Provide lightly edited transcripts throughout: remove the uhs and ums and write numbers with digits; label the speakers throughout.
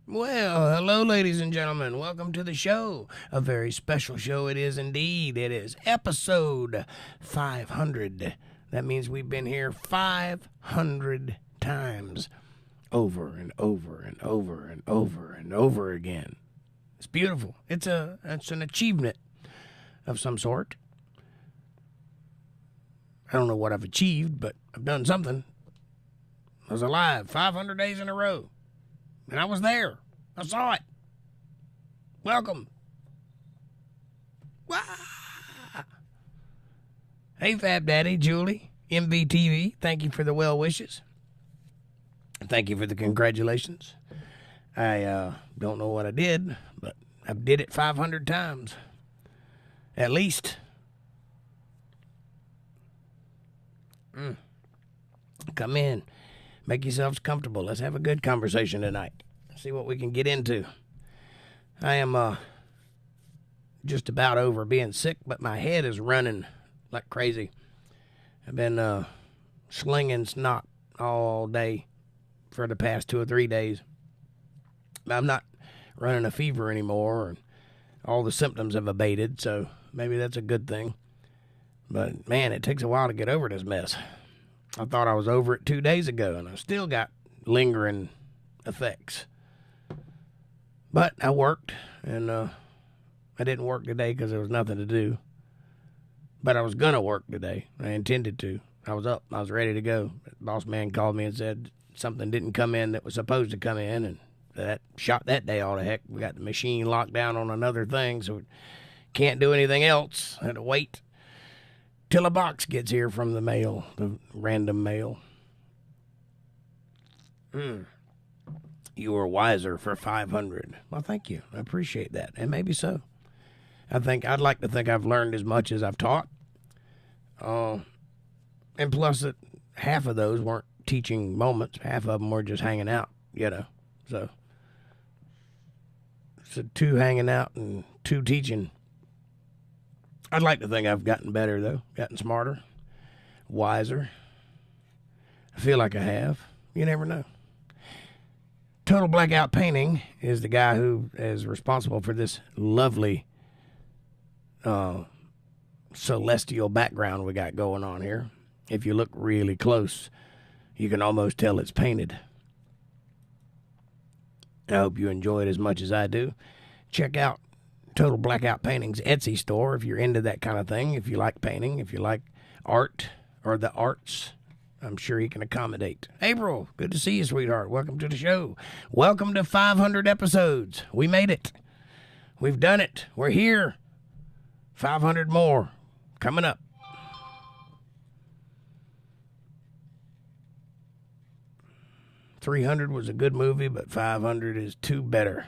Speaker 1: Well, hello, ladies and gentlemen. Welcome to the show. A very special show it is indeed. It is episode 500. That means we've been here 500 times. Over and over and over and over and over again. It's beautiful. It's an achievement of some sort. I don't know what I've achieved, but I've done something. I was alive 500 days in a row. And I was there. I saw it. Welcome. Wah! Hey, Fab Daddy, Julie, MVTV, thank you for the well wishes. Thank you for the congratulations. I don't know what I did, but I did it 500 times. At least. Come in. Make yourselves comfortable. Let's have a good conversation tonight. See what we can get into. I am just about over being sick, but my head is running like crazy. I've been slinging snot all day for the past 2 or 3 days. I'm not running a fever anymore, and all the symptoms have abated, so maybe that's a good thing. But, man, it takes a while to get over this mess. I thought I was over it 2 days ago, and I still got lingering effects. But I worked, and I didn't work today because there was nothing to do. But I was going to work today. I intended to. I was up. I was ready to go. The boss man called me and said something didn't come in that was supposed to come in, and that shot that day all to heck. We got the machine locked down on another thing, so we can't do anything else. I had to wait till a box gets here from the mail, the random mail. You were wiser for 500. Well, thank you. I appreciate that. And maybe so. I'd like to think I've learned as much as I've taught. And plus, that half of those weren't teaching moments. Half of them were just hanging out, So 2 hanging out and 2 teaching. I'd like to think I've gotten better, though. Gotten smarter, wiser. I feel like I have. You never know. Total Blackout Painting is the guy who is responsible for this lovely celestial background we got going on here. If you look really close, you can almost tell it's painted. I hope you enjoy it as much as I do. Check out Total Blackout Painting's Etsy store if you're into that kind of thing. If you like painting, if you like art or the arts, I'm sure he can accommodate. April, good to see you, sweetheart. Welcome to the show. Welcome to 500 episodes. We made it. We've done it. We're here. 500 more coming up. $300 was a good movie, but 500 is 2 better.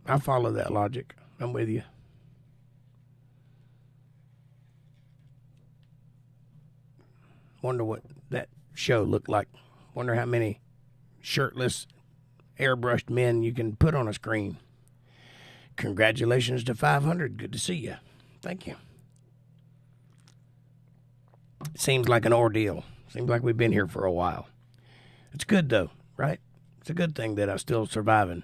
Speaker 1: I follow that logic. I'm with you. Wonder what that show looked like. Wonder how many shirtless, airbrushed men you can put on a screen. Congratulations to 500. Good to see you. Thank you. Seems like an ordeal. Seems like we've been here for a while. It's good, though, right? It's a good thing that I'm still surviving.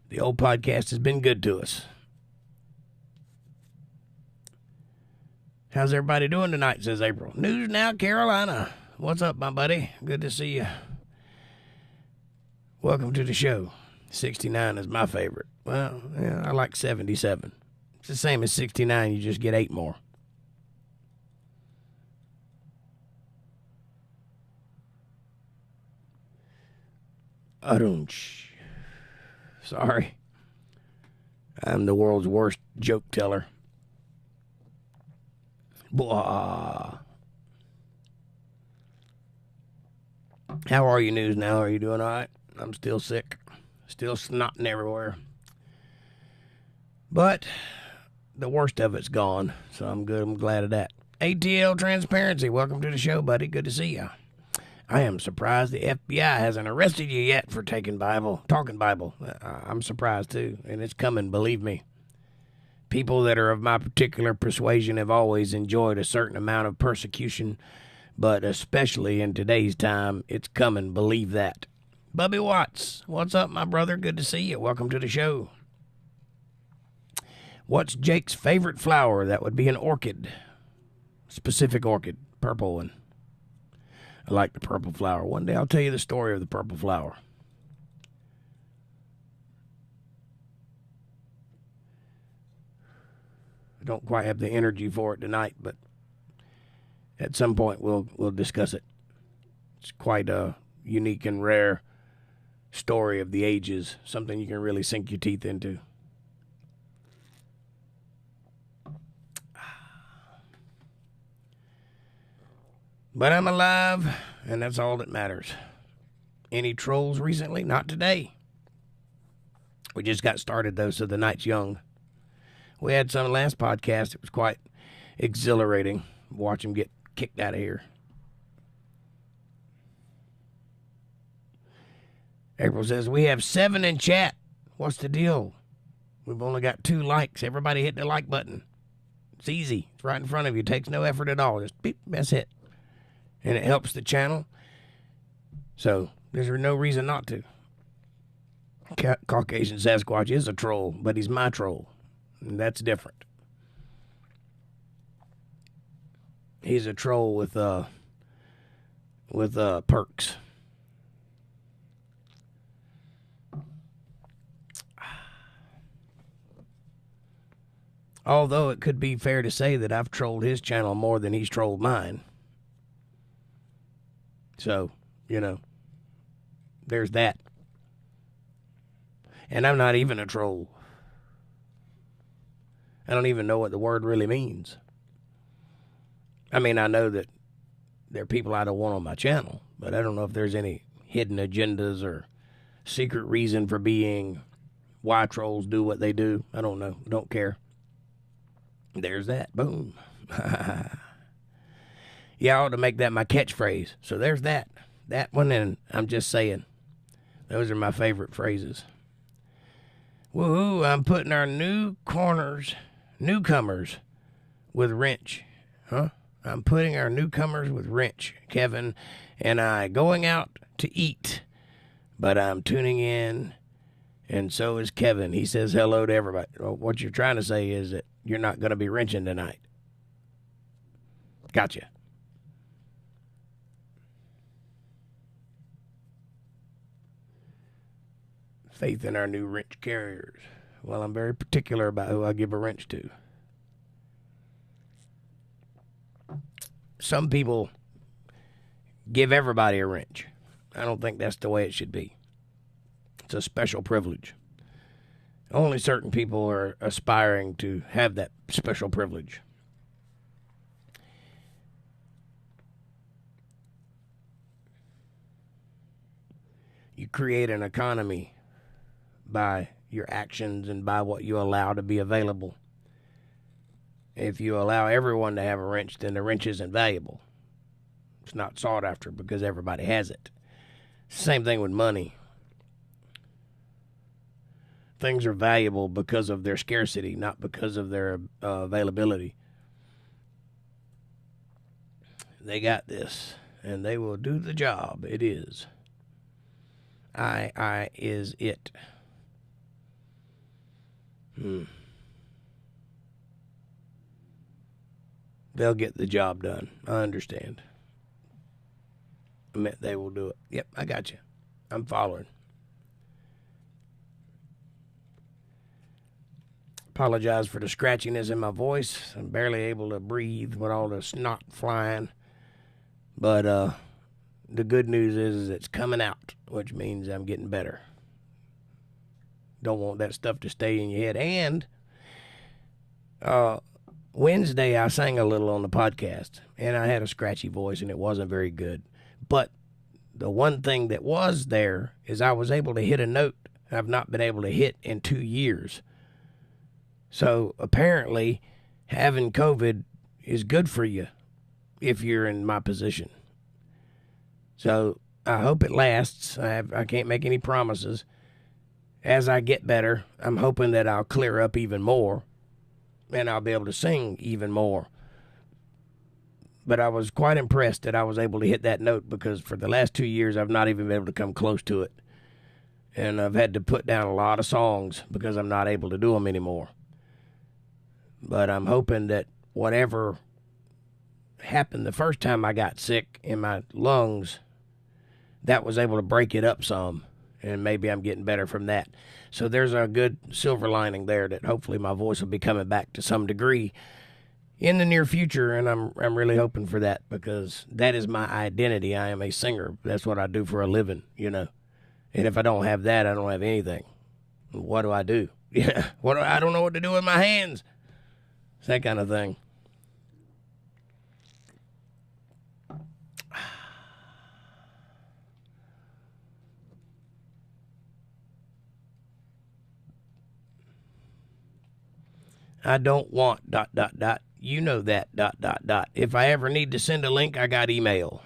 Speaker 1: The old podcast has been good to us. How's everybody doing tonight, says April. News Now, Carolina. What's up, my buddy? Good to see you. Welcome to the show. 69 is my favorite. Well, yeah, I like 77. It's the same as 69. You just get 8 more. Sorry. I'm the world's worst joke teller. Blah. How are you, News Now? Are you doing all right? I'm still sick. Still snotting everywhere. But the worst of it's gone, so I'm good. I'm glad of that. ATL Transparency, welcome to the show, buddy. Good to see you. I am surprised the FBI hasn't arrested you yet for talking Bible. I'm surprised, too, and it's coming, believe me. People that are of my particular persuasion have always enjoyed a certain amount of persecution, but especially in today's time, it's coming, believe that. Bubby Watts, what's up, my brother? Good to see you. Welcome to the show. What's Jake's favorite flower? That would be an orchid. Specific orchid, purple one. I like the purple flower. One day I'll tell you the story of the purple flower. I don't quite have the energy for it tonight, but at some point we'll discuss it. It's quite a unique and rare story of the ages, something you can really sink your teeth into. But I'm alive, and that's all that matters. Any trolls recently? Not today. We just got started, though, so the night's young. We had some last podcast. It was quite exhilarating. Watch him get kicked out of here. April says, we have 7 in chat. What's the deal? We've only got 2 likes. Everybody hit the like button. It's easy. It's right in front of you. It takes no effort at all. Just beep, that's it. And it helps the channel. So there's no reason not to. Caucasian Sasquatch is a troll, but he's my troll. And that's different. He's a troll with perks. Although it could be fair to say that I've trolled his channel more than he's trolled mine. So, there's that. And I'm not even a troll. I don't even know what the word really means. I mean, I know that there are people I don't want on my channel, but I don't know if there's any hidden agendas or secret reason for being, why trolls do what they do. I don't know. Don't care. There's that. Boom. Yeah, I ought to make that my catchphrase. So there's that. That one, and I'm just saying, those are my favorite phrases. Woohoo, I'm putting our newcomers with wrench. Huh? I'm putting our newcomers with wrench. Kevin and I going out to eat, but I'm tuning in, and so is Kevin. He says hello to everybody. Well, what you're trying to say is that you're not going to be wrenching tonight. Gotcha. Faith in our new wrench carriers. Well, I'm very particular about who I give a wrench to. Some people give everybody a wrench. I don't think that's the way it should be. It's a special privilege. Only certain people are aspiring to have that special privilege. You create an economy by your actions and by what you allow to be available. If you allow everyone to have a wrench, then the wrench isn't valuable. It's not sought after because everybody has it. Same thing with money. Things are valuable because of their scarcity, not because of their availability. They got this, and they will do the job. It is. I is it. They'll get the job done. I understand. I meant they will do it. Yep, I got you. I'm following. Apologize for the scratchiness in my voice. I'm barely able to breathe with all the snot flying. But the good news is it's coming out, which means I'm getting better. Don't want that stuff to stay in your head. And Wednesday, I sang a little on the podcast, and I had a scratchy voice, and it wasn't very good. But the one thing that was there is I was able to hit a note I've not been able to hit in 2 years. So apparently, having COVID is good for you if you're in my position. So I hope it lasts. I can't make any promises. As I get better, I'm hoping that I'll clear up even more, and I'll be able to sing even more. But I was quite impressed that I was able to hit that note, because for the last 2 years, I've not even been able to come close to it. And I've had to put down a lot of songs because I'm not able to do them anymore. But I'm hoping that whatever happened the first time I got sick in my lungs, that was able to break it up some. And maybe I'm getting better from that. So there's a good silver lining there, that hopefully my voice will be coming back to some degree in the near future, and I'm really hoping for that, because that is my identity. I am a singer. That's what I do for a living, you know. And if I don't have that, I don't have anything. What do I do? Yeah, I don't know what to do with my hands. It's that kind of thing. I don't want ... You know that ... If I ever need to send a link, I got email.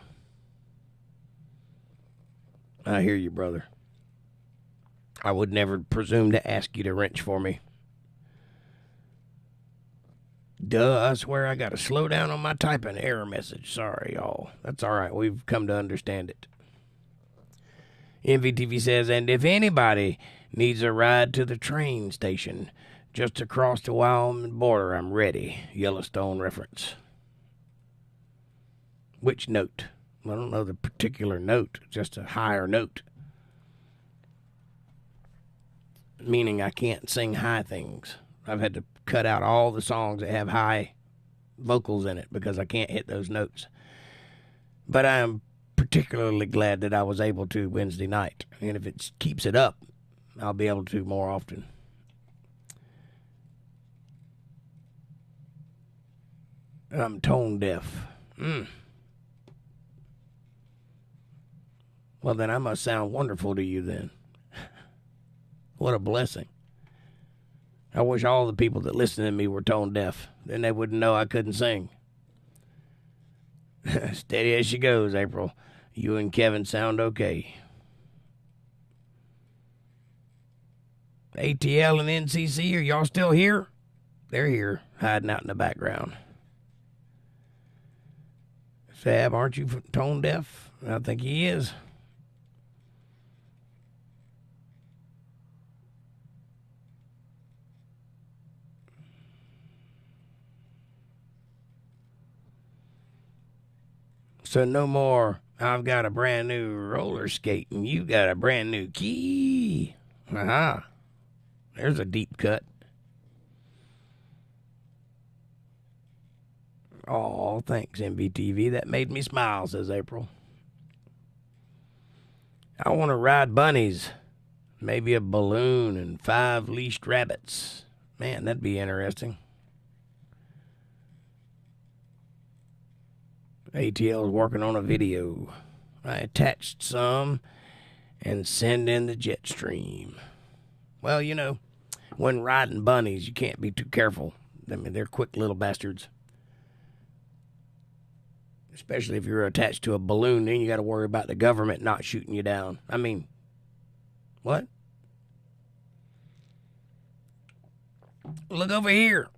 Speaker 1: I hear you, brother. I would never presume to ask you to wrench for me. Duh, I swear I got to slow down on my typing. Error message. Sorry, y'all. That's all right. We've come to understand it. MVTV says, and if anybody needs a ride to the train station just across the Wyoming border, I'm ready. Yellowstone reference. Which note? I don't know the particular note, just a higher note. Meaning I can't sing high things. I've had to cut out all the songs that have high vocals in it because I can't hit those notes. But I am particularly glad that I was able to Wednesday night. And if it keeps it up, I'll be able to more often. I'm tone deaf. Well, then I must sound wonderful to you then. What a blessing. I wish all the people that listen to me were tone deaf. Then they wouldn't know I couldn't sing. Steady as she goes, April. You and Kevin sound okay. ATL and NCC, are y'all still here? They're here, hiding out in the background. Fab, aren't you tone deaf? I think he is. So no more, I've got a brand new roller skate and you got a brand new key. Aha. There's a deep cut. Oh, thanks, MBTV. That made me smile, says April. I want to ride bunnies. Maybe a balloon and 5 leashed rabbits. Man, that'd be interesting. ATL's working on a video. I attached some and send in the jet stream. Well, you know, when riding bunnies, you can't be too careful. I mean, they're quick little bastards. Especially if you're attached to a balloon, then you got to worry about the government not shooting you down. I mean, what? Look over here.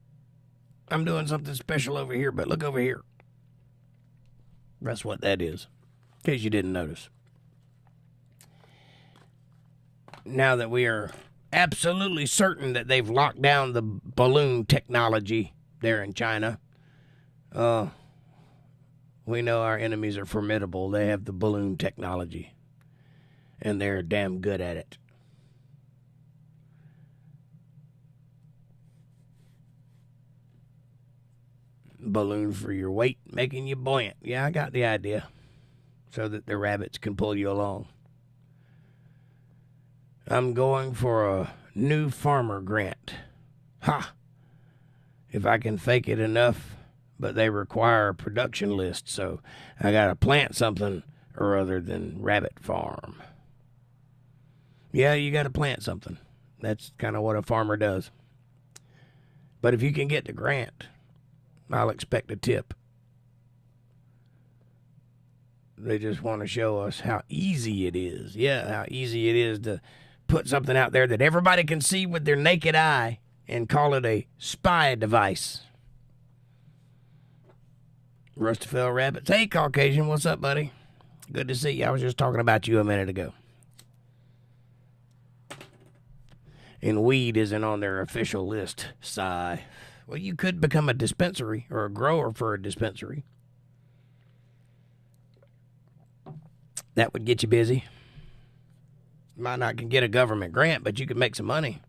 Speaker 1: I'm doing something special over here, but look over here. That's what that is, in case you didn't notice. Now that we are absolutely certain that they've locked down the balloon technology there in China, we know our enemies are formidable. They have the balloon technology, and they're damn good at it. Balloon for your weight, making you buoyant. Yeah, I got the idea. So that the rabbits can pull you along. I'm going for a new farmer grant. Ha! if I can fake it enough, but they require a production list, so I gotta plant something or other than rabbit farm. Yeah, you gotta plant something. That's kind of what a farmer does. But if you can get the grant, I'll expect a tip. They just want to show us how easy it is. Yeah, how easy it is to put something out there that everybody can see with their naked eye and call it a spy device. Rustafell Rabbits. Hey, Caucasian, what's up, buddy? Good to see you. I was just talking about you a minute ago. And weed isn't on their official list. Sigh. Well, you could become a dispensary or a grower for a dispensary. That would get you busy. You might not can get a government grant, but you could make some money.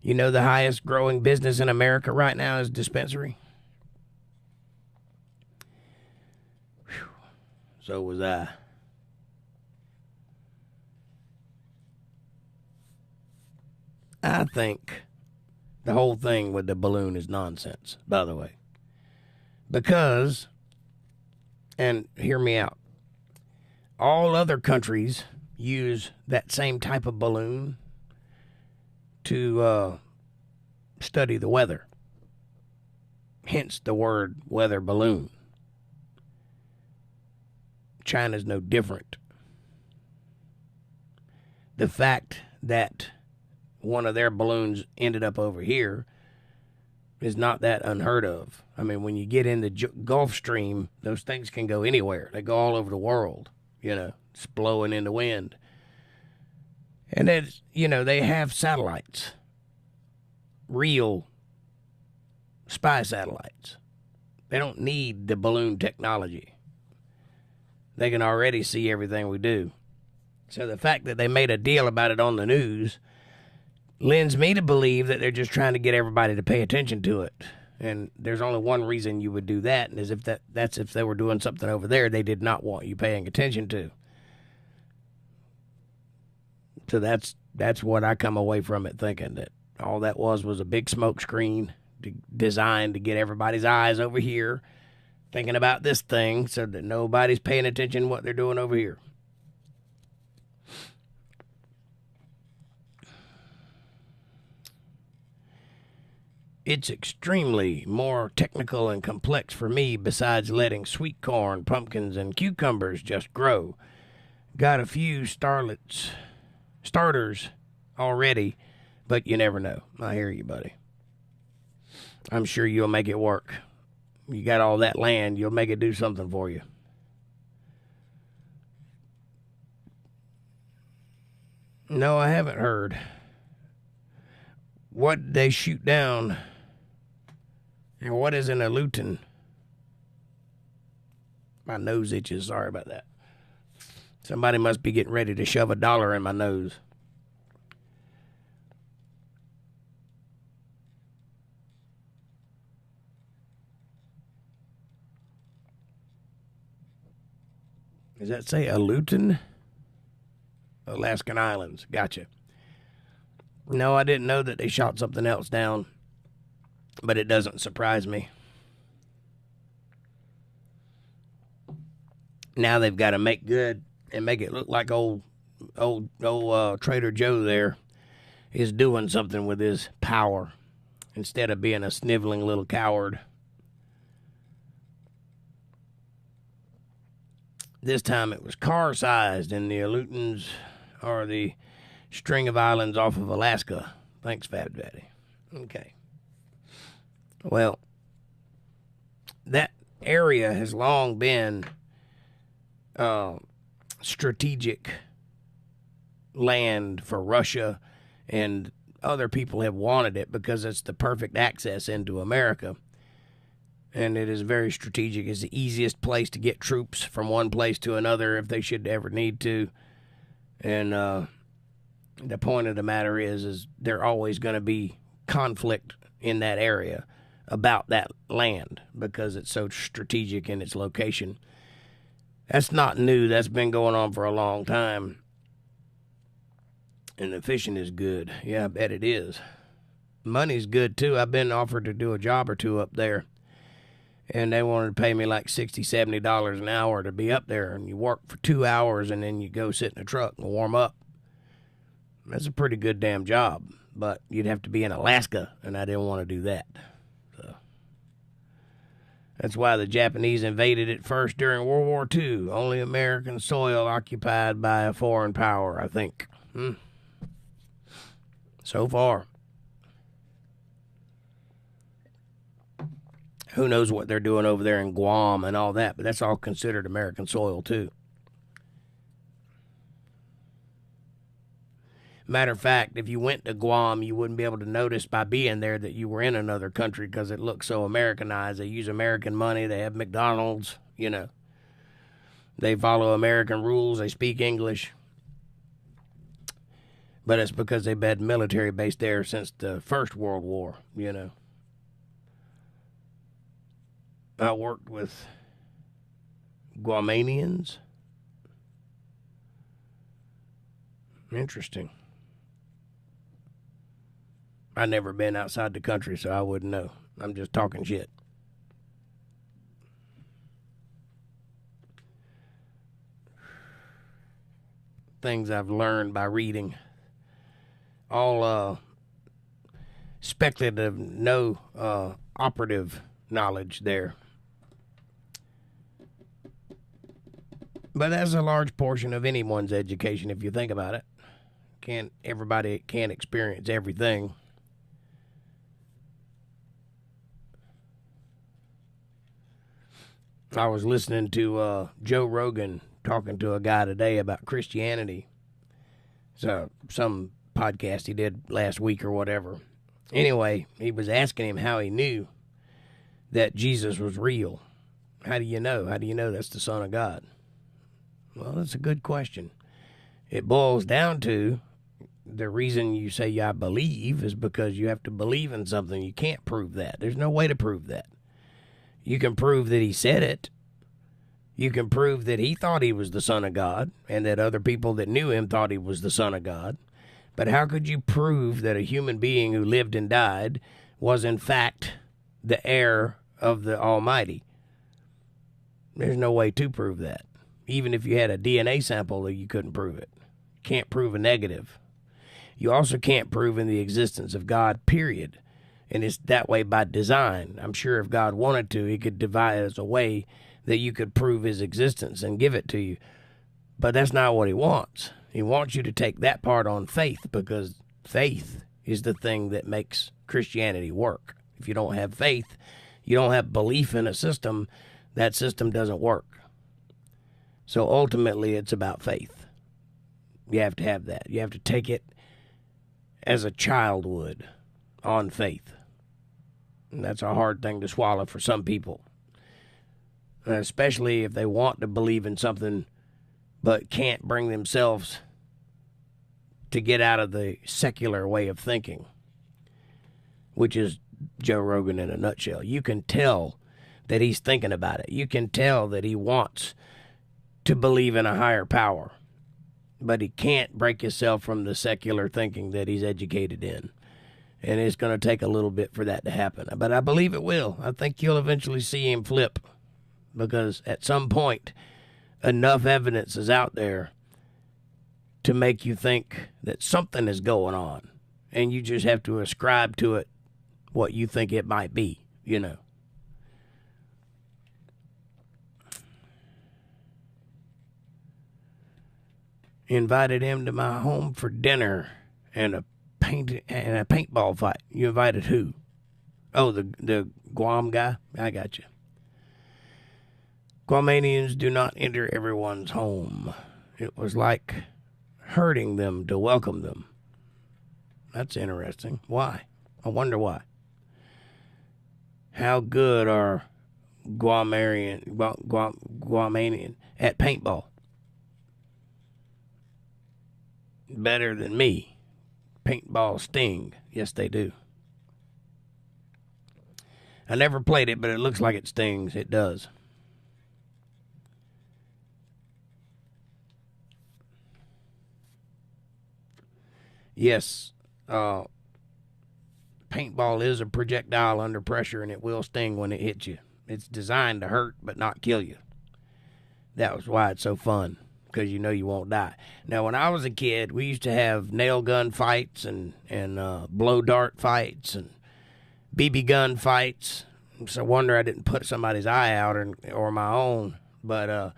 Speaker 1: You know the highest growing business in America right now is dispensary? Whew. So was I. I think the whole thing with the balloon is nonsense, by the way. Because, and hear me out, all other countries use that same type of balloon to study the weather. Hence the word weather balloon. China's no different. The fact that one of their balloons ended up over here is not that unheard of. I mean, when you get in the Gulf Stream, those things can go anywhere. They go all over the world, you know, it's blowing in the wind. And it's, you know, they have satellites, real spy satellites. They don't need the balloon technology. They can already see everything we do. So the fact that they made a deal about it on the news lends me to believe that they're just trying to get everybody to pay attention to it. And there's only one reason you would do that, and is if that's if they were doing something over there they did not want you paying attention to. So that's what I come away from it thinking, that all that was a big smoke screen designed to get everybody's eyes over here thinking about this thing so that nobody's paying attention to what they're doing over here. It's extremely more technical and complex for me besides letting sweet corn, pumpkins, and cucumbers just grow. Got a few starters already, but you never know. I hear you, buddy. I'm sure you'll make it work. You got all that land, you'll make it do something for you. No, I haven't heard. What did they shoot down? And what is an lutein? My nose itches. Sorry about that. Somebody must be getting ready to shove $1 in my nose. Does that say Aleutian? Alaskan Islands. Gotcha. No, I didn't know that they shot something else down, but it doesn't surprise me. Now they've got to make good and make it look like old Trader Joe there is doing something with his power instead of being a sniveling little coward. This time it was car-sized, and the Aleutians are the string of islands off of Alaska. Thanks, Fab Daddy. Okay. Well, that area has long been strategic land for Russia, and other people have wanted it because it's the perfect access into America. And it is very strategic. It's the easiest place to get troops from one place to another if they should ever need to. And the point of the matter is there always going to be conflict in that area about that land because it's so strategic in its location. That's not new. That's been going on for a long time. And the fishing is good. Yeah, I bet it is. Money's good, too. I've been offered to do a job or two up there, and they wanted to pay me like $60, $70 an hour to be up there, and you work for 2 hours, and then you go sit in a truck and warm up. That's a pretty good damn job, but you'd have to be in Alaska, and I didn't want to do that. So that's why the Japanese invaded it first during World War II. Only American soil occupied by a foreign power, I think. So far. Who knows what they're doing over there in Guam and all that, but that's all considered American soil, too. Matter of fact, if you went to Guam, you wouldn't be able to notice by being there that you were in another country because it looks so Americanized. They use American money. They have McDonald's, you know. They follow American rules. They speak English. But it's because they've had military base there since the First World War, you know. I worked with Guamanians. Interesting. I've never been outside the country, so I wouldn't know. I'm just talking shit. Things I've learned by reading. All speculative, no operative knowledge there. But that's a large portion of anyone's education, if you think about it. Everybody can't experience everything. I was listening to Joe Rogan talking to a guy today about Christianity. So some podcast he did last week or whatever. Anyway, he was asking him how he knew that Jesus was real. How do you know? How do you know that's the Son of God? Well, that's a good question. It boils down to the reason you say I believe is because you have to believe in something. You can't prove that. There's no way to prove that. You can prove that he said it. You can prove that he thought he was the Son of God and that other people that knew him thought he was the Son of God. But how could you prove that a human being who lived and died was in fact the heir of the Almighty? There's no way to prove that. Even if you had a DNA sample, you couldn't prove it. You can't prove a negative. You also can't prove in the existence of God, period. And it's that way by design. I'm sure if God wanted to, he could devise a way that you could prove his existence and give it to you. But that's not what he wants. He wants you to take that part on faith, because faith is the thing that makes Christianity work. If you don't have faith, you don't have belief in a system, that system doesn't work. So ultimately, it's about faith. You have to have that. You have to take it as a child would, on faith. And that's a hard thing to swallow for some people. And especially if they want to believe in something but can't bring themselves to get out of the secular way of thinking, which is Joe Rogan in a nutshell. You can tell that he's thinking about it. You can tell that he wants to believe in a higher power, but he can't break himself from the secular thinking that he's educated in. And it's going to take a little bit for that to happen. But I believe it will. I think you'll eventually see him flip, because at some point, enough evidence is out there to make you think that something is going on. And you just have to ascribe to it what you think it might be, you know. Invited him to my home for dinner and a paintball fight. You invited who? Oh, the Guam guy? I got you. Guamanians do not enter everyone's home. It was like hurting them to welcome them. That's interesting. Why? I wonder why. How good are Guamanian at paintball? Better than me. Paintball sting. Yes, they do. I never played it, but it looks like it stings. It does. Yes. paintball is a projectile under pressure, and it will sting when it hits you. It's designed to hurt but not kill you. That was why it's so fun, because you know you won't die. Now, when I was a kid, we used to have nail gun fights and blow dart fights and BB gun fights. It's a wonder I didn't put somebody's eye out or my own. But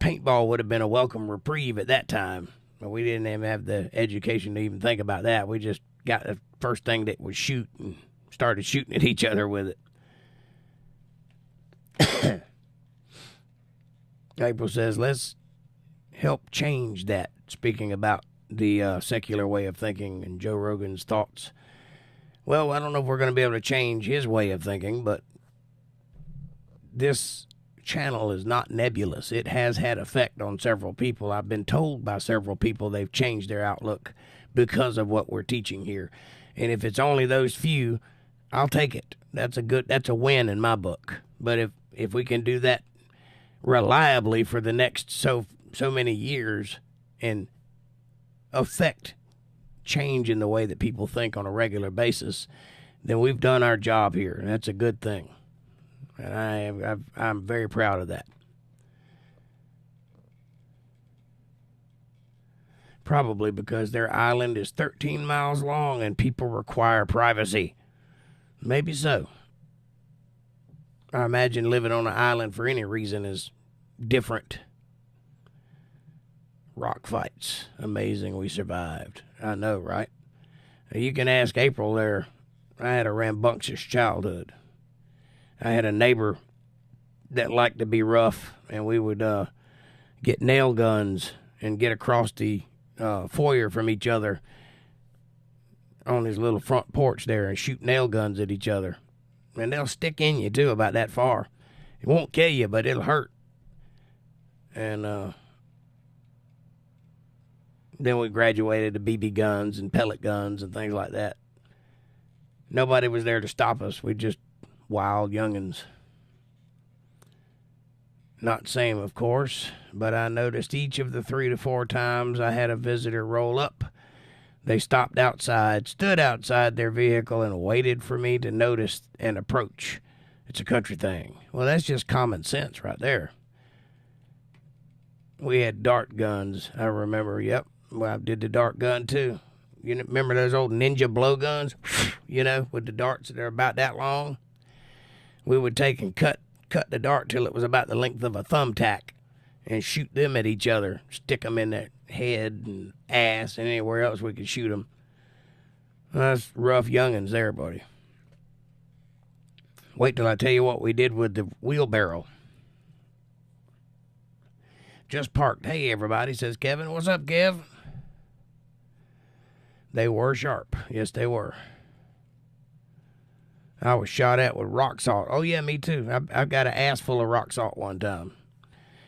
Speaker 1: paintball would have been a welcome reprieve at that time. But we didn't even have the education to even think about that. We just got the first thing that would shoot and started shooting at each other with it. April says, let's help change that. Speaking about the secular way of thinking and Joe Rogan's thoughts. Well, I don't know if we're going to be able to change his way of thinking, but this channel is not nebulous. It has had effect on several people. I've been told by several people they've changed their outlook because of what we're teaching here. And if it's only those few, I'll take it. That's a win in my book. But if we can do that reliably for the next so many years and affect change in the way that people think on a regular basis, then we've done our job here, and that's a good thing. And I'm very proud of that. Probably because their island is 13 miles long and people require privacy. Maybe so. I imagine living on an island for any reason is different. Rock fights. Amazing we survived. I know, right? You can ask April there. I had a rambunctious childhood. I had a neighbor that liked to be rough, and we would get nail guns and get across the foyer from each other on his little front porch there and shoot nail guns at each other. And they'll stick in you, too, about that far. It won't kill you, but it'll hurt. And then we graduated to BB guns and pellet guns and things like that. Nobody was there to stop us. We just wild youngins. Not same, of course, but I noticed each of the 3 to 4 times I had a visitor roll up, they stopped outside, stood outside their vehicle, and waited for me to notice and approach. It's a country thing. Well, that's just common sense right there. We had dart guns, I remember. Yep, well, I did the dart gun, too. You remember those old ninja blow guns? You know, with the darts that are about that long? We would take and cut the dart till it was about the length of a thumbtack and shoot them at each other, stick them in their head and ass and anywhere else we could shoot them. That's rough youngins there, buddy. Wait till I tell you what we did with the wheelbarrow. Just parked. Hey, everybody, says Kevin. What's up, Kev? They were sharp. Yes, they were. I was shot at with rock salt. Oh, yeah, me too. I've got an ass full of rock salt one time.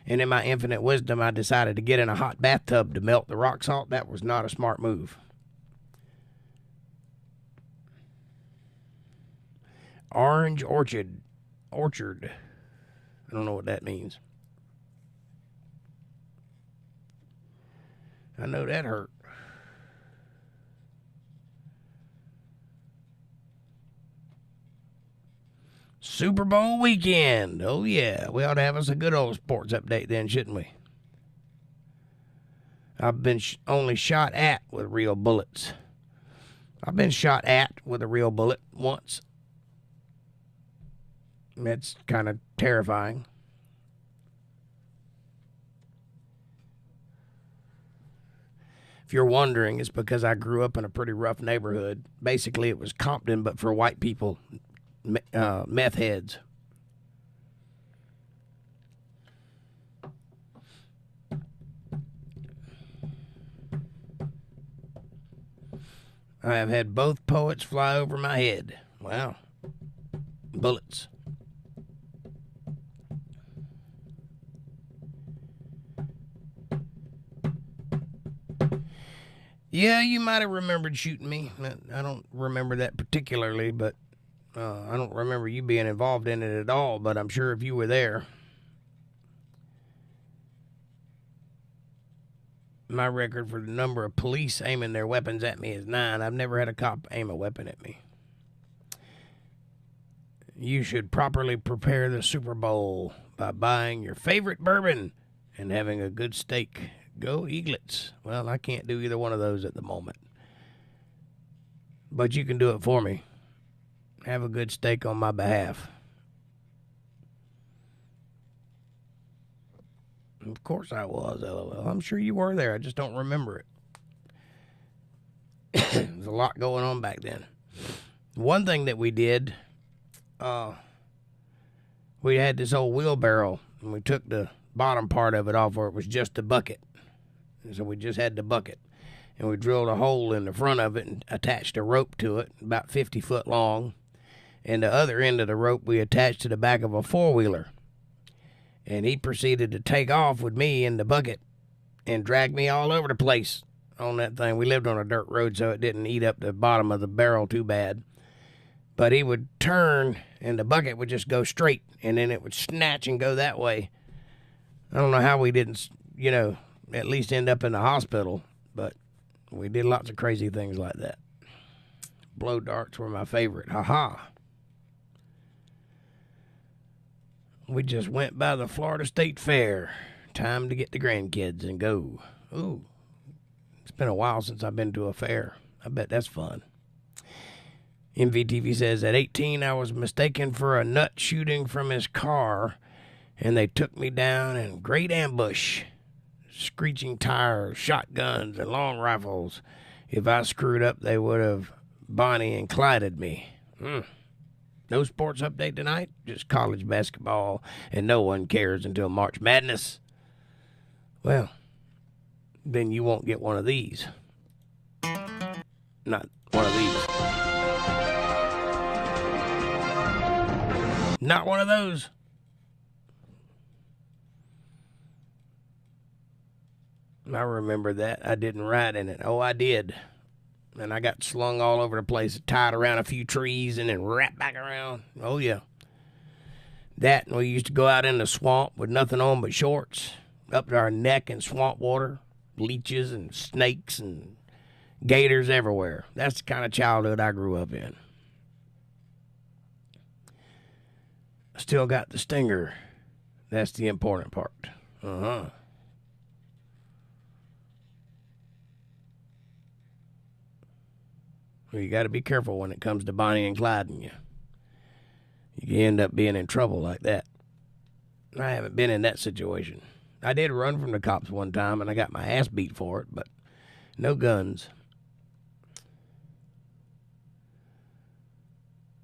Speaker 1: And in my infinite wisdom, I decided to get in a hot bathtub to melt the rock salt. That was not a smart move. Orange orchard. I don't know what that means. I know that hurt. Super Bowl weekend. Oh, yeah. We ought to have us a good old sports update then, shouldn't we? I've been only shot at with real bullets. I've been shot at with a real bullet once. That's kind of terrifying. If you're wondering, it's because I grew up in a pretty rough neighborhood. Basically, it was Compton, but for white people, meth heads. I have had both poets fly over my head. Wow. Bullets. Yeah, you might have remembered shooting me. I don't remember that particularly, but I don't remember you being involved in it at all, but I'm sure if you were there. My record for the number of police aiming their weapons at me is 9. I've never had a cop aim a weapon at me. You should properly prepare the Super Bowl by buying your favorite bourbon and having a good steak. Go Eaglets. Well, I can't do either one of those at the moment. But you can do it for me. Have a good steak on my behalf. Of course I was, LOL. I'm sure you were there. I just don't remember it. There's a lot going on back then. One thing that we did, we had this old wheelbarrow, and we took the bottom part of it off where it was just the bucket. And so we just had the bucket. And we drilled a hole in the front of it and attached a rope to it, about 50 foot long. And the other end of the rope we attached to the back of a four-wheeler. And he proceeded to take off with me in the bucket and drag me all over the place on that thing. We lived on a dirt road, so it didn't eat up the bottom of the barrel too bad. But he would turn, and the bucket would just go straight, and then it would snatch and go that way. I don't know how we didn't, at least end up in the hospital, but we did lots of crazy things like that. Blow darts were my favorite. Ha-ha. We just went by the Florida State Fair. Time to get the grandkids and go. Ooh, it's been a while since I've been to a fair. I bet that's fun. MVTV says, at 18, I was mistaken for a nut shooting from his car, and they took me down in great ambush. Screeching tires, shotguns, and long rifles. If I screwed up, they would have Bonnie and Clyded me. No sports update tonight, just college basketball, and no one cares until March Madness. Well, then you won't get one of these. Not one of these. Not one of those. I remember that. I didn't ride in it. Oh, I did. And I got slung all over the place, tied around a few trees, and then wrapped back around. Oh, yeah. That, and we used to go out in the swamp with nothing on but shorts, up to our neck in swamp water, leeches and snakes and gators everywhere. That's the kind of childhood I grew up in. I still got the stinger. That's the important part. Uh-huh. Well, you got to be careful when it comes to Bonnie and Clyde and you. You can end up being in trouble like that. I haven't been in that situation. I did run from the cops one time, and I got my ass beat for it, but no guns.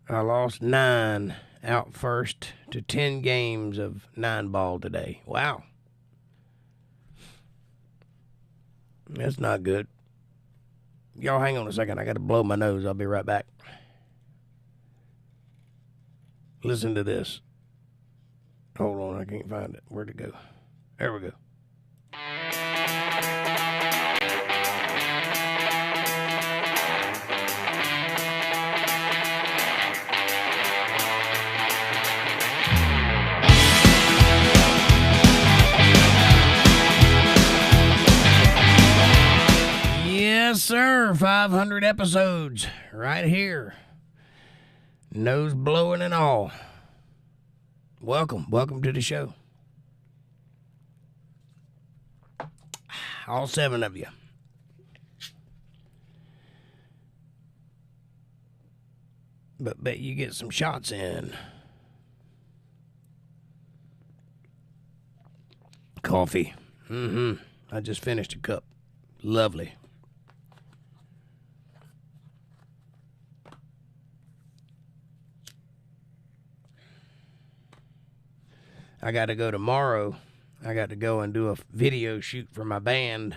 Speaker 1: I lost 9 out first to 10 games of 9-ball today. Wow. That's not good. Y'all hang on a second. I got to blow my nose. I'll be right back. Listen to this. Hold on. I can't find it. Where'd it go? There we go. Yes, sir. 500 episodes right here. Nose blowing and all. Welcome. Welcome to the show. All 7 of you. But bet you get some shots in. Coffee. I just finished a cup. Lovely. I got to go tomorrow. I got to go and do a video shoot for my band.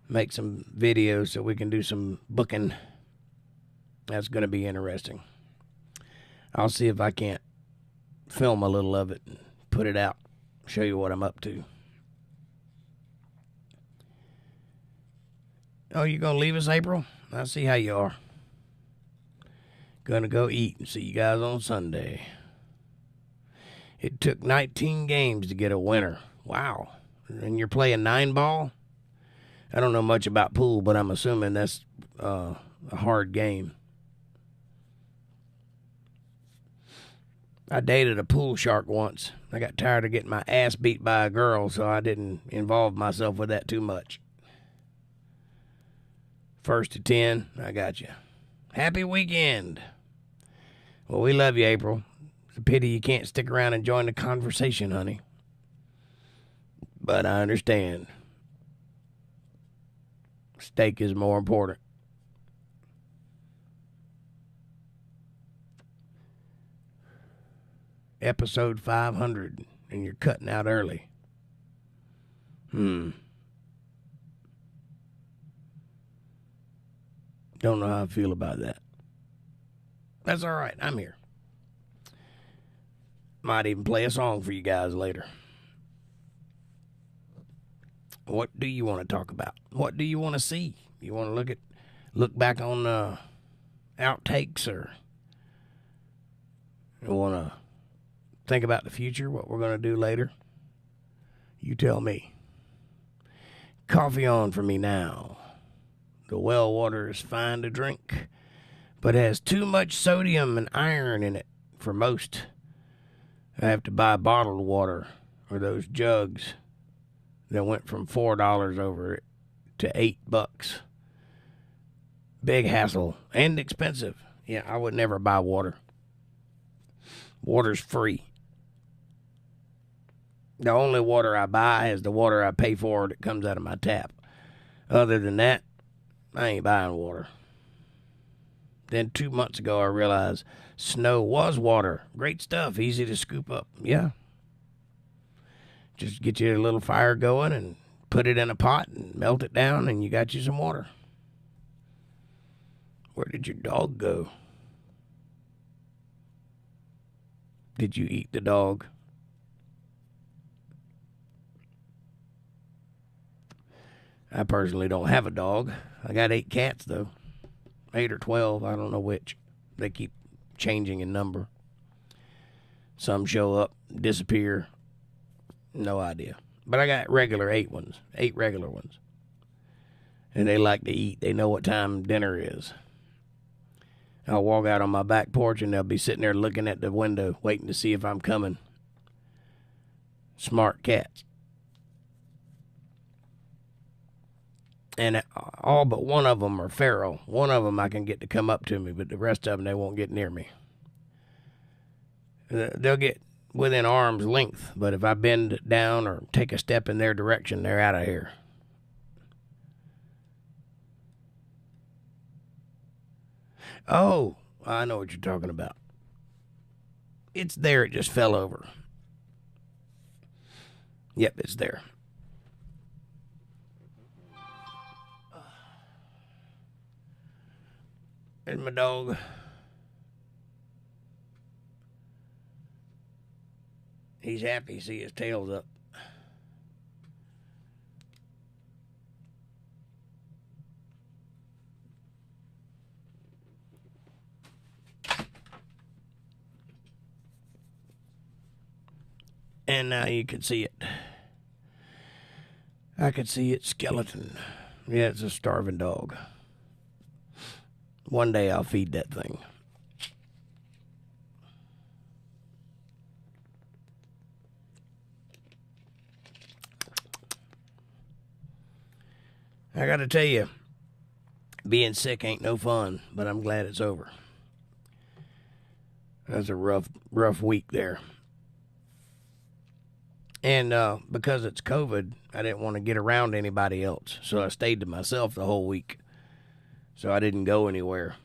Speaker 1: Make some videos so we can do some booking. That's going to be interesting. I'll see if I can't film a little of it and put it out. Show you what I'm up to. Oh, you going to leave us, April? I see how you are. Going to go eat and see you guys on Sunday. It took 19 games to get a winner. Wow. And you're playing 9-ball? I don't know much about pool, but I'm assuming that's a hard game. I dated a pool shark once. I got tired of getting my ass beat by a girl, so I didn't involve myself with that too much. 1st to 10, I got you. Happy weekend. Well, we love you, April. It's a pity you can't stick around and join the conversation, honey. But I understand. Steak is more important. Episode 500, and you're cutting out early. Don't know how I feel about that. That's all right. I'm here. Might even play a song for you guys later. What do you want to talk about? What do you want to see? You want to look back on outtakes, or you want to think about the future, what we're going to do later? You tell me. Coffee on for me now. The well water is fine to drink, but has too much sodium and iron in it for most. I have to buy bottled water, or those jugs that went from $4 over it to $8. Big hassle and expensive. Yeah, I would never buy water. Water's free. The only water I buy is the water I pay for that comes out of my tap. Other than that, I ain't buying water. Then 2 months ago, I realized snow was water. Great stuff, easy to scoop up. Yeah. Just get you a little fire going and put it in a pot and melt it down, and you got you some water. Where did your dog go? Did you eat the dog? I personally don't have a dog. I got 8 cats, though. 8 or 12, I don't know which. They keep changing in number. Some show up, disappear. No idea. But I got regular 8 ones. 8 regular ones. And they like to eat. They know what time dinner is. I'll walk out on my back porch, and they'll be sitting there looking at the window, waiting to see if I'm coming. Smart cats. And all but one of them are feral. One of them I can get to come up to me, but the rest of them, they won't get near me. They'll get within arm's length, but if I bend down or take a step in their direction, they're out of here. Oh, I know what you're talking about. It's there, it just fell over. Yep, it's there. There's my dog. He's happy. See, his tail's up. And now you can see it. I can see its skeleton. Yeah, it's a starving dog. One day I'll feed that thing. I gotta tell you, being sick ain't no fun, but I'm glad it's over. That's a rough week there. And because it's COVID, I didn't want to get around anybody else, so I stayed to myself the whole week. So I didn't go anywhere.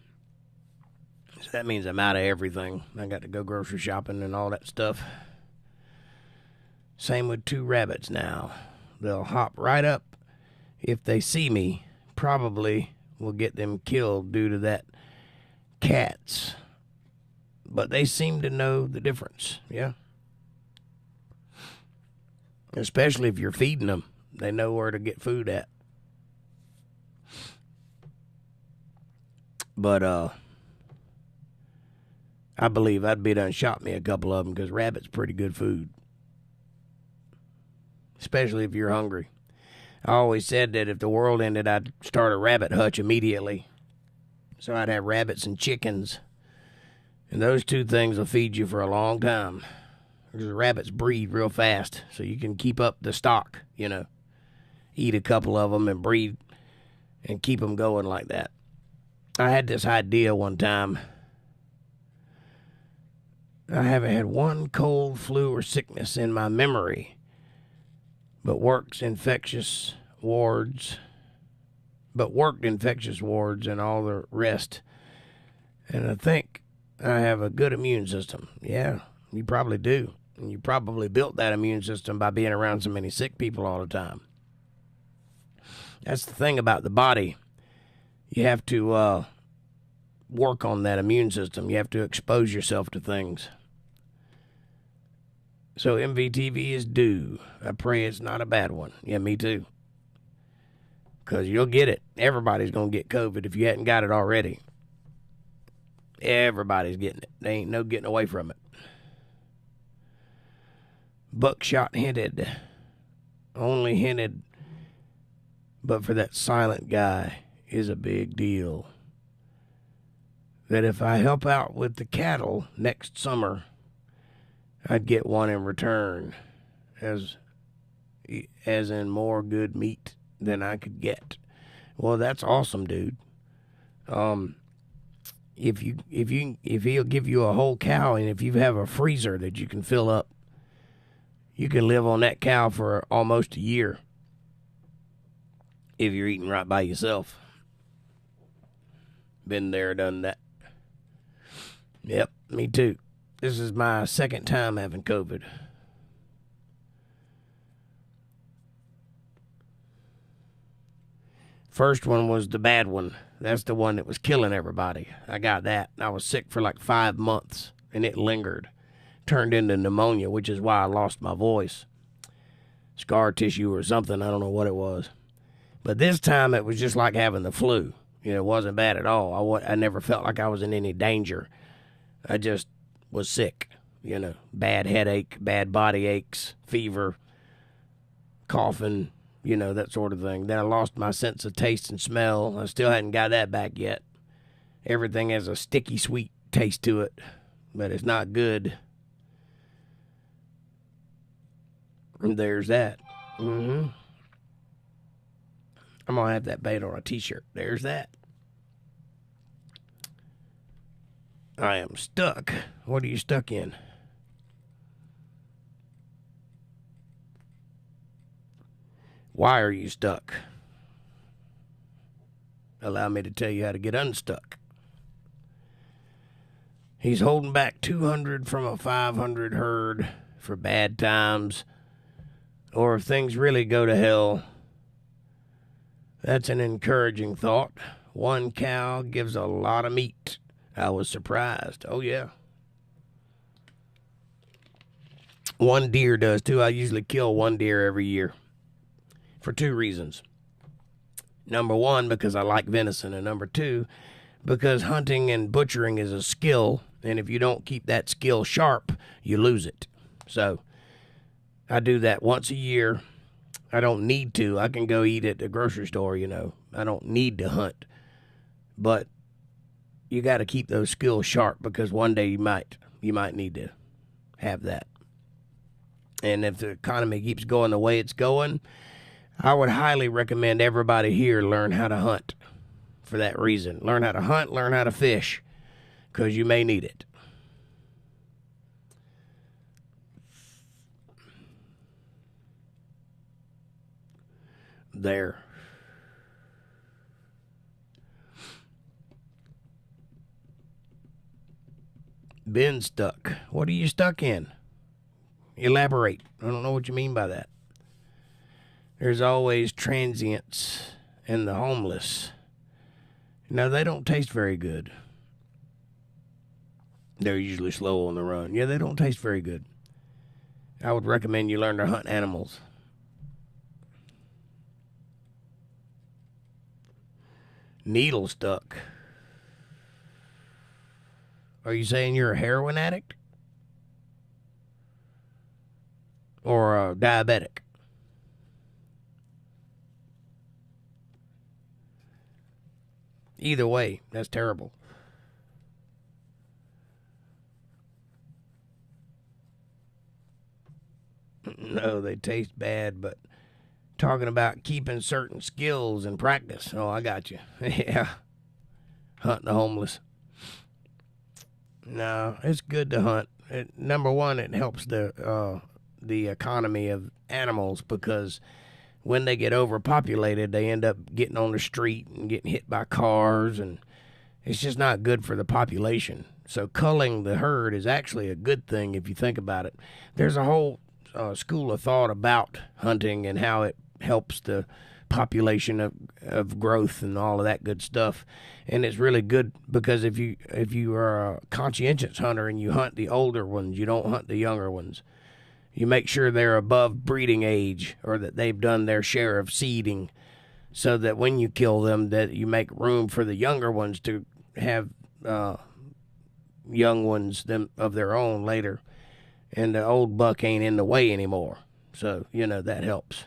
Speaker 1: So that means I'm out of everything. I got to go grocery shopping and all that stuff. Same with 2 rabbits now. They'll hop right up. If they see me, probably will get them killed due to that cats. But they seem to know the difference, yeah? Especially if you're feeding them. They know where to get food at. But I believe I'd be done shot me a couple of them, because rabbit's pretty good food. Especially if you're hungry. I always said that if the world ended, I'd start a rabbit hutch immediately. So I'd have rabbits and chickens. And those two things will feed you for a long time. Because the rabbits breed real fast, so you can keep up the stock, you know. Eat a couple of them and breed and keep them going like that. I had this idea one time. I haven't had one cold, flu, or sickness in my memory, but worked infectious wards and all the rest. And I think I have a good immune system. Yeah, you probably do. And you probably built that immune system by being around so many sick people all the time. That's the thing about the body. You have to work on that immune system. You have to expose yourself to things. So MVTV is due. I pray it's not a bad one. Yeah, me too. Because you'll get it. Everybody's going to get COVID if you hadn't got it already. Everybody's getting it. There ain't no getting away from it. Buckshot hinted. Only hinted. But for that silent guy is a big deal. That if I help out with the cattle next summer, I'd get one in return, as in more good meat than I could get. Well, that's awesome, dude. If he'll give you a whole cow, and if you have a freezer that you can fill up, you can live on that cow for almost a year. If you're eating right by yourself. Been there, done that. Yep, me too. This is my second time having COVID. First one was the bad one. That's the one that was killing everybody. I got that. I was sick for like 5 months, and it lingered. Turned into pneumonia, which is why I lost my voice. Scar tissue or something. I don't know what it was. But this time it was just like having the flu. You know, it wasn't bad at all. I never felt like I was in any danger. I just was sick. You know, bad headache, bad body aches, fever, coughing, you know, that sort of thing. Then I lost my sense of taste and smell. I still hadn't got that back yet. Everything has a sticky, sweet taste to it, but it's not good. And there's that. I'm going to have that bait on a t-shirt. There's that. I am stuck. What are you stuck in? Why are you stuck? Allow me to tell you how to get unstuck. He's holding back 200 from a 500 herd for bad times. Or if things really go to hell. That's an encouraging thought. One cow gives a lot of meat. I was surprised. Oh, yeah. One deer does, too. I usually kill one deer every year for 2 reasons. Number 1, because I like venison. And number 2, because hunting and butchering is a skill. And if you don't keep that skill sharp, you lose it. So I do that once a year. I don't need to. I can go eat at the grocery store, you know. I don't need to hunt. But you got to keep those skills sharp because one day you might need to have that. And if the economy keeps going the way it's going, I would highly recommend everybody here learn how to hunt for that reason. Learn how to hunt, learn how to fish, because you may need it. There. Been stuck. What are you stuck in? Elaborate. I don't know what you mean by that. There's always transients and the homeless. Now, they don't taste very good. They're usually slow on the run. Yeah, they don't taste very good. I would recommend you learn to hunt animals. Needle stuck. Are you saying you're a heroin addict? Or a diabetic? Either way, that's terrible. No, they taste bad, but talking about keeping certain skills and practice. Oh, I got you. Yeah. Hunting the homeless. No, it's good to hunt. Number one, it helps the economy of animals, because when they get overpopulated, they end up getting on the street and getting hit by cars, and it's just not good for the population. So culling the herd is actually a good thing if you think about it. There's a whole school of thought about hunting and how it helps the population of growth and all of that good stuff. And it's really good because if you are a conscientious hunter and you hunt the older ones, you don't hunt the younger ones. You make sure they're above breeding age, or that they've done their share of seeding, so that when you kill them, that you make room for the younger ones to have young ones of their own later, and the old buck ain't in the way anymore. So, that helps.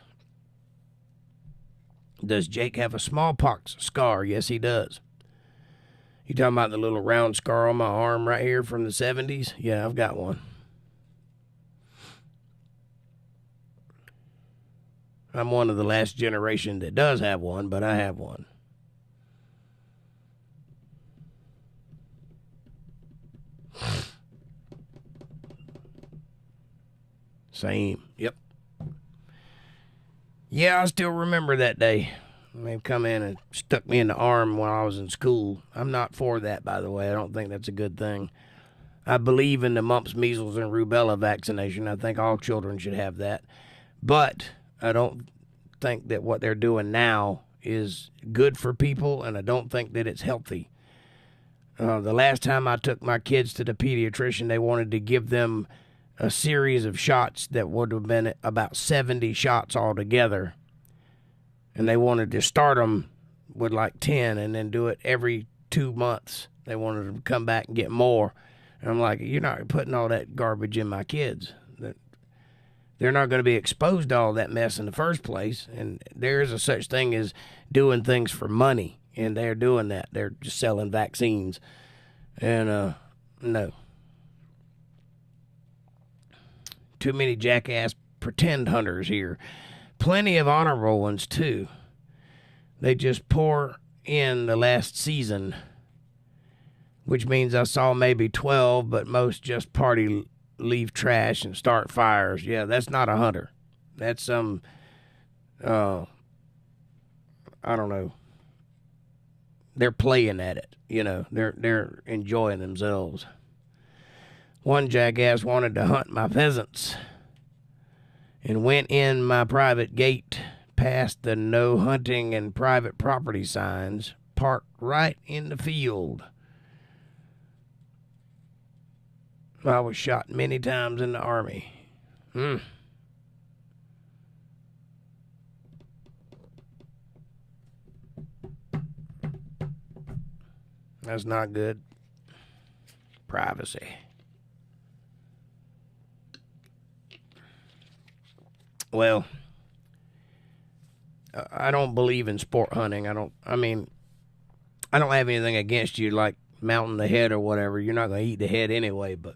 Speaker 1: Does Jake have a smallpox scar? Yes, he does. You talking about the little round scar on my arm right here from the 70s? Yeah, I've got one. I'm one of the last generation that does have one, but I have one. Same. Yep. Yeah, I still remember that day. They've come in and stuck me in the arm while I was in school. I'm not for that, by the way. I don't think that's a good thing. I believe in the mumps, measles, and rubella vaccination. I think all children should have that. But I don't think that what they're doing now is good for people, and I don't think that it's healthy. The last time I took my kids to the pediatrician, they wanted to give them a series of shots that would have been about 70 shots altogether. And they wanted to start them with like 10 and then do it every 2 months. They wanted to come back and get more. And I'm like, you're not putting all that garbage in my kids. They're not going to be exposed to all that mess in the first place. And there is a such thing as doing things for money. And they're doing that. They're just selling vaccines. And, no. Too many jackass pretend hunters here. Plenty of honorable ones, too. They just pour in the last season, which means I saw maybe 12, but most just party, leave trash, and start fires. Yeah, that's not a hunter. That's some, I don't know. They're playing at it, They're enjoying themselves. One jackass wanted to hunt my pheasants and went in my private gate past the no hunting and private property signs, parked right in the field. I was shot many times in the Army. That's not good. Privacy. Well, I don't believe in sport hunting. I don't have anything against you, like mounting the head or whatever. You're not going to eat the head anyway, but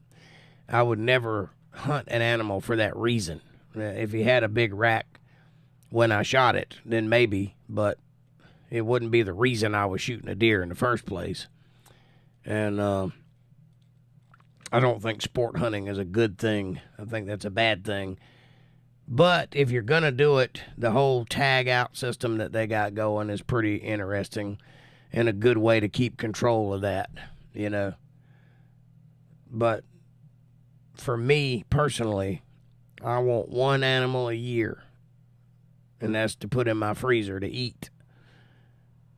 Speaker 1: I would never hunt an animal for that reason. If he had a big rack when I shot it, then maybe, but it wouldn't be the reason I was shooting a deer in the first place. And I don't think sport hunting is a good thing. I think that's a bad thing. But if you're going to do it, the whole tag-out system that they got going is pretty interesting and a good way to keep control of that, But for me, personally, I want one animal a year, and that's to put in my freezer to eat.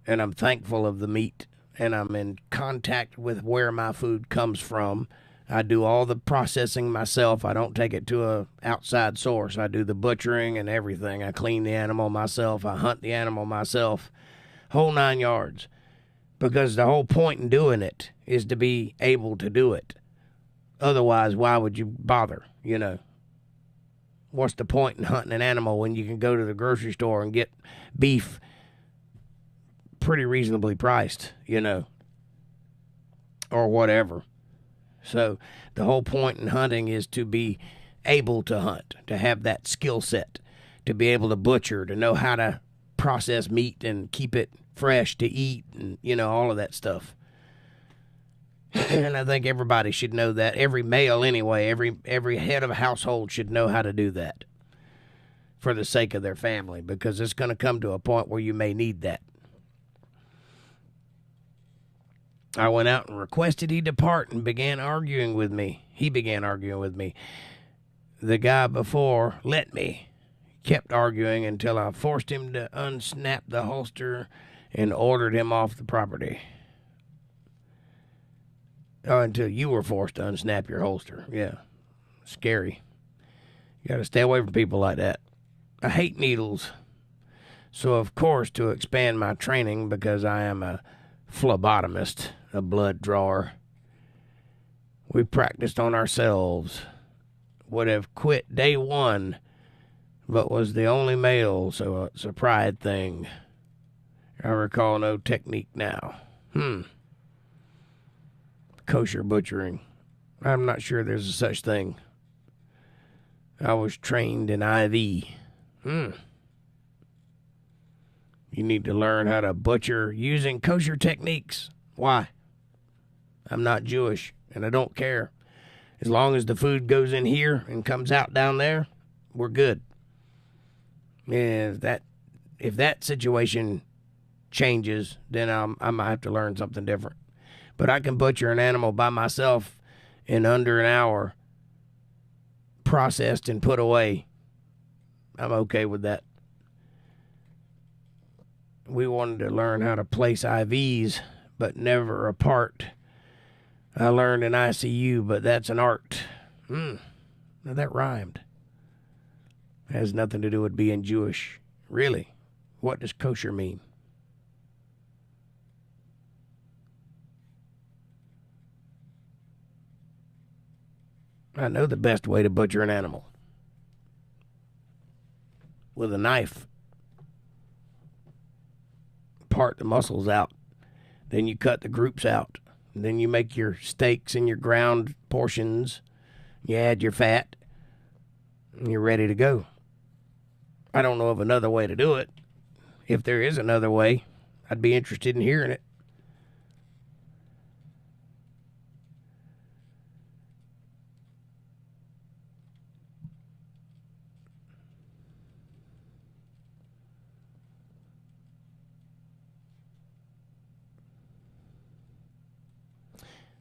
Speaker 1: And I'm thankful of the meat, and I'm in contact with where my food comes from. I do all the processing myself. I don't take it to a outside source. I do the butchering and everything. I clean the animal myself. I hunt the animal myself. Whole 9 yards. Because the whole point in doing it is to be able to do it. Otherwise, why would you bother, What's the point in hunting an animal when you can go to the grocery store and get beef pretty reasonably priced, or whatever. So the whole point in hunting is to be able to hunt, to have that skill set, to be able to butcher, to know how to process meat and keep it fresh to eat, and all of that stuff. And I think everybody should know that. Every male anyway, every head of a household should know how to do that for the sake of their family, because it's going to come to a point where you may need that. I went out and requested he depart and began arguing with me. He began arguing with me. The guy before let me. Kept arguing until I forced him to unsnap the holster and ordered him off the property. Oh, until you were forced to unsnap your holster. Yeah. Scary. You got to stay away from people like that. I hate needles. So, of course, to expand my training, because I am a phlebotomist, a blood drawer, we practiced on ourselves. Would have quit day one, but was the only male, so it's a pride thing. I recall no technique now. Kosher butchering. I'm not sure there's a such thing. I was trained in IV. You need to learn how to butcher using kosher techniques. Why? I'm not Jewish, and I don't care. As long as the food goes in here and comes out down there, we're good. If that situation changes, then I might have to learn something different. But I can butcher an animal by myself in under an hour, processed and put away. I'm okay with that. We wanted to learn how to place IVs, but never a part. I learned in ICU, but that's an art. Now that rhymed. Has nothing to do with being Jewish. Really? What does kosher mean? I know the best way to butcher an animal. With a knife. Part the muscles out. Then you cut the groups out. And then you make your steaks and your ground portions. You add your fat. And you're ready to go. I don't know of another way to do it. If there is another way, I'd be interested in hearing it.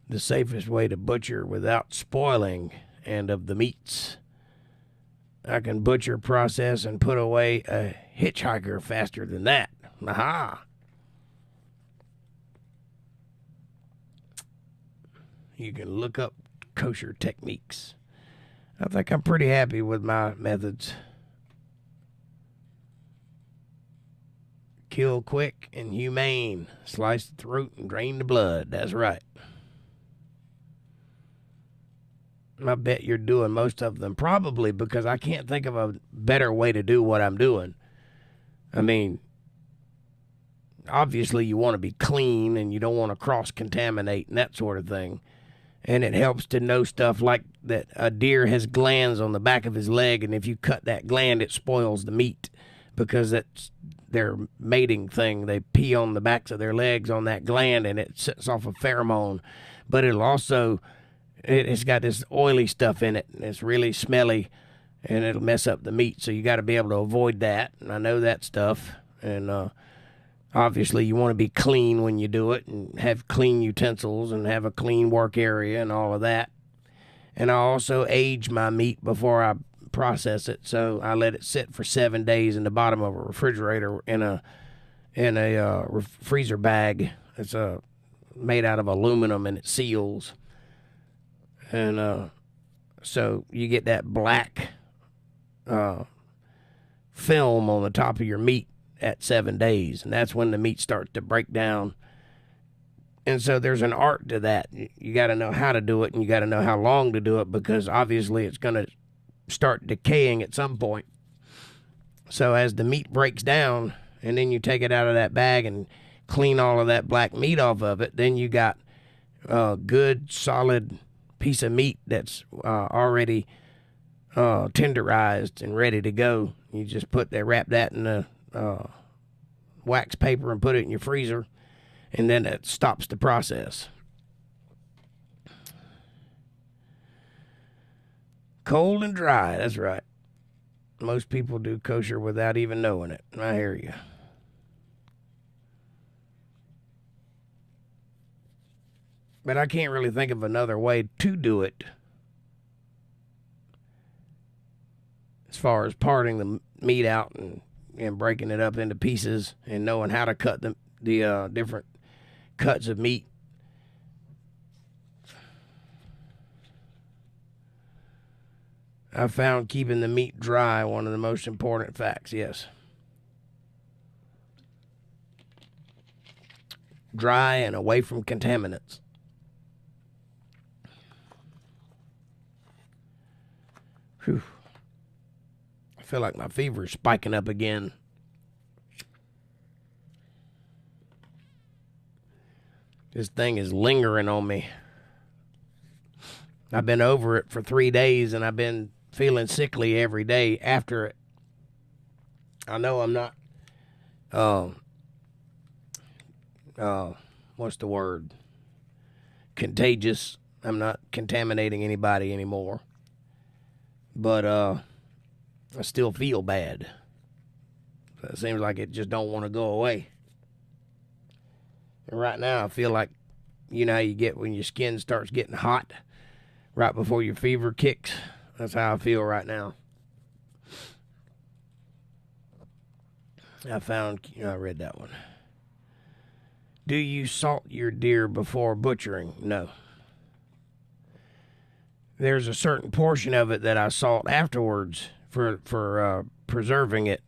Speaker 1: The safest way to butcher without spoiling and of the meats. I can butcher, process, and put away a hitchhiker faster than that. Aha! You can look up kosher techniques. I think I'm pretty happy with my methods. Kill quick and humane. Slice the throat and drain the blood. That's right. I bet you're doing most of them, probably because I can't think of a better way to do what I'm doing. I mean, obviously you want to be clean and you don't want to cross-contaminate and that sort of thing. And it helps to know stuff like that a deer has glands on the back of his leg, and if you cut that gland, it spoils the meat because that's their mating thing. They pee on the backs of their legs on that gland, and it sets off a pheromone. But it'll also... It's got this oily stuff in it, and it's really smelly, and it'll mess up the meat, so you got to be able to avoid that, and I know that stuff, and obviously you want to be clean when you do it, and have clean utensils, and have a clean work area, and all of that, and I also age my meat before I process it, so I let it sit for 7 days in the bottom of a refrigerator in a freezer bag. It's made out of aluminum, and it seals. And so you get that black film on the top of your meat at 7 days. And that's when the meat starts to break down. And so there's an art to that. You got to know how to do it, and you got to know how long to do it, because obviously it's going to start decaying at some point. So as the meat breaks down, and then you take it out of that bag and clean all of that black meat off of it, then you got a good, solid piece of meat that's already tenderized and ready to go. You just wrap that in a wax paper and put it in your freezer, and then it stops the process. Cold and dry, that's right. Most people do kosher without even knowing it. I hear you. But I can't really think of another way to do it as far as parting the meat out and breaking it up into pieces and knowing how to cut the different cuts of meat. I found keeping the meat dry one of the most important facts, yes. Dry and away from contaminants. Whew. I feel like my fever is spiking up again. This thing is lingering on me. I've been over it for 3 days, and I've been feeling sickly every day after it. I know I'm not, what's the word? Contagious. I'm not contaminating anybody anymore. But I still feel bad. It seems like it just don't want to go away. And right now I feel like, you know how you get when your skin starts getting hot right before your fever kicks? That's how I feel right now. I read that one. Do you salt your deer before butchering? No. There's a certain portion of it that I salt afterwards for preserving it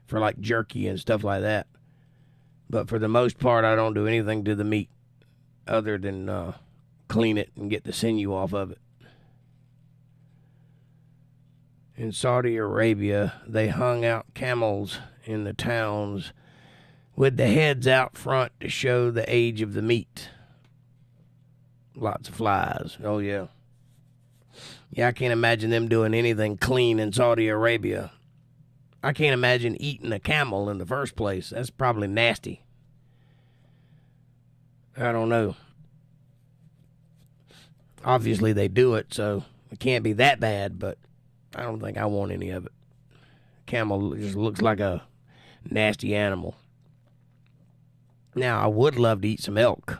Speaker 1: for like jerky and stuff like that. But for the most part, I don't do anything to the meat other than clean it and get the sinew off of it. In Saudi Arabia, they hung out camels in the towns with the heads out front to show the age of the meat. Lots of flies. Oh, yeah. Yeah, I can't imagine them doing anything clean in Saudi Arabia. I can't imagine eating a camel in the first place. That's probably nasty. I don't know. Obviously, they do it, so it can't be that bad, but I don't think I want any of it. Camel just looks like a nasty animal. Now, I would love to eat some elk.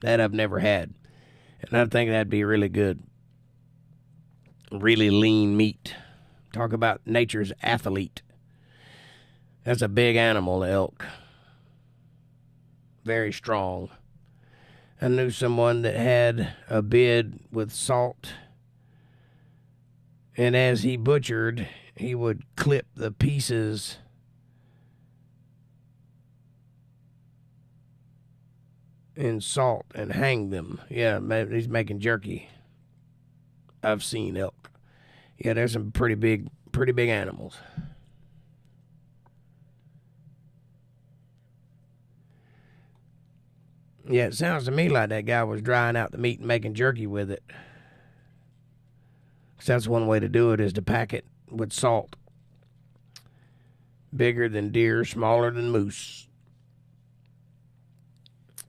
Speaker 1: That I've never had. And I think that'd be really good. Really lean meat. Talk about nature's athlete. That's a big animal, elk. Very strong. I knew someone that had a bed with salt, and as he butchered, he would clip the pieces in salt and hang them. Yeah, he's making jerky. I've seen elk. Yeah, there's some pretty big animals. Yeah, it sounds to me like that guy was drying out the meat and making jerky with it. So that's one way to do it, is to pack it with salt. Bigger than deer, smaller than moose.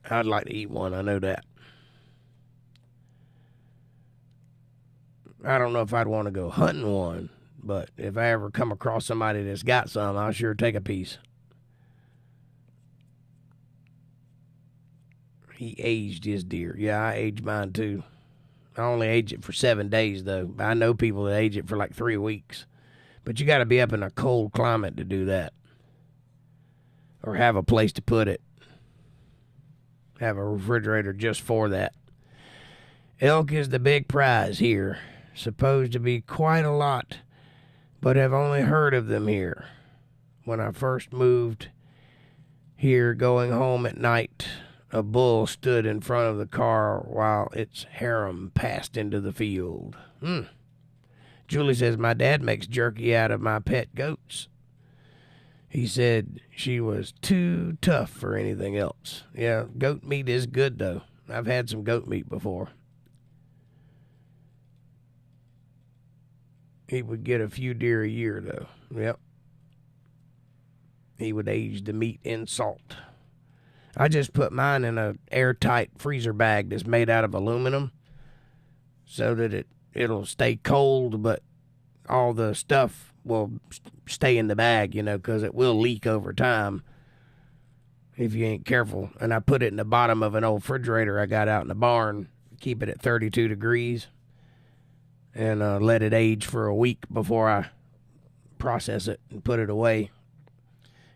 Speaker 1: I'd like to eat one, I know that. I don't know if I'd want to go hunting one, but if I ever come across somebody that's got some, I'll sure take a piece. He aged his deer. Yeah, I aged mine too. I only aged it for 7 days, though. I know people that age it for like 3 weeks. But you got to be up in a cold climate to do that. Or have a place to put it. Have a refrigerator just for that. Elk is the big prize here. Supposed to be quite a lot, but have only heard of them here. When I first moved here, going home at night, a bull stood in front of the car while its harem passed into the field. Julie says, my dad makes jerky out of my pet goats. He said she was too tough for anything else. Yeah, goat meat is good, though. I've had some goat meat before. He would get a few deer a year, though. Yep. He would age the meat in salt. I just put mine in an airtight freezer bag that's made out of aluminum so that it'll stay cold, but all the stuff will stay in the bag, because it will leak over time if you ain't careful. And I put it in the bottom of an old refrigerator I got out in the barn, keep it at 32 degrees, and let it age for a week before I process it and put it away.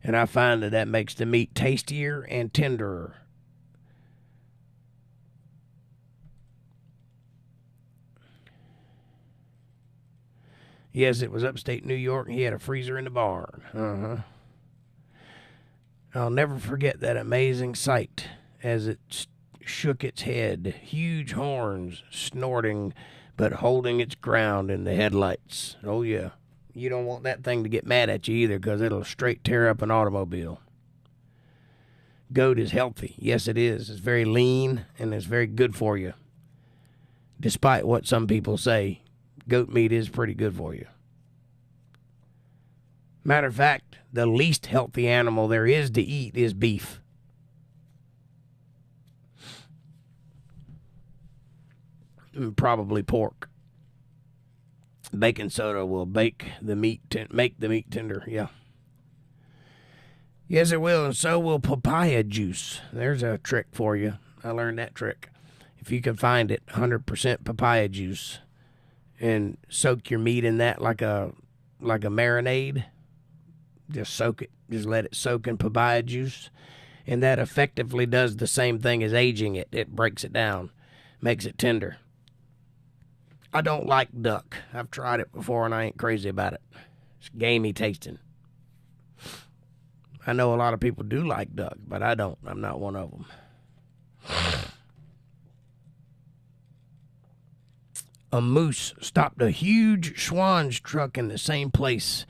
Speaker 1: And I find that makes the meat tastier and tenderer. Yes, it was upstate New York. He had a freezer in the barn. I'll never forget that amazing sight as it shook its head, huge horns snorting but holding its ground in the headlights. Oh, yeah. You don't want that thing to get mad at you either, because it'll straight tear up an automobile. Goat is healthy. Yes, it is. It's very lean, and it's very good for you. Despite what some people say, goat meat is pretty good for you. Matter of fact, the least healthy animal there is to eat is beef. And probably pork. Baking soda will make the meat tender. Yeah. Yes, it will, and so will papaya juice. There's a trick for you. I learned that trick. If you can find it, 100% papaya juice, and soak your meat in that like a marinade. Just soak it. Just let it soak in papaya juice, and that effectively does the same thing as aging it. It breaks it down, makes it tender. I don't like duck. I've tried it before, and I ain't crazy about it. It's gamey tasting. I know a lot of people do like duck, but I don't. I'm not one of them. A moose stopped a huge Schwann's truck in the same place.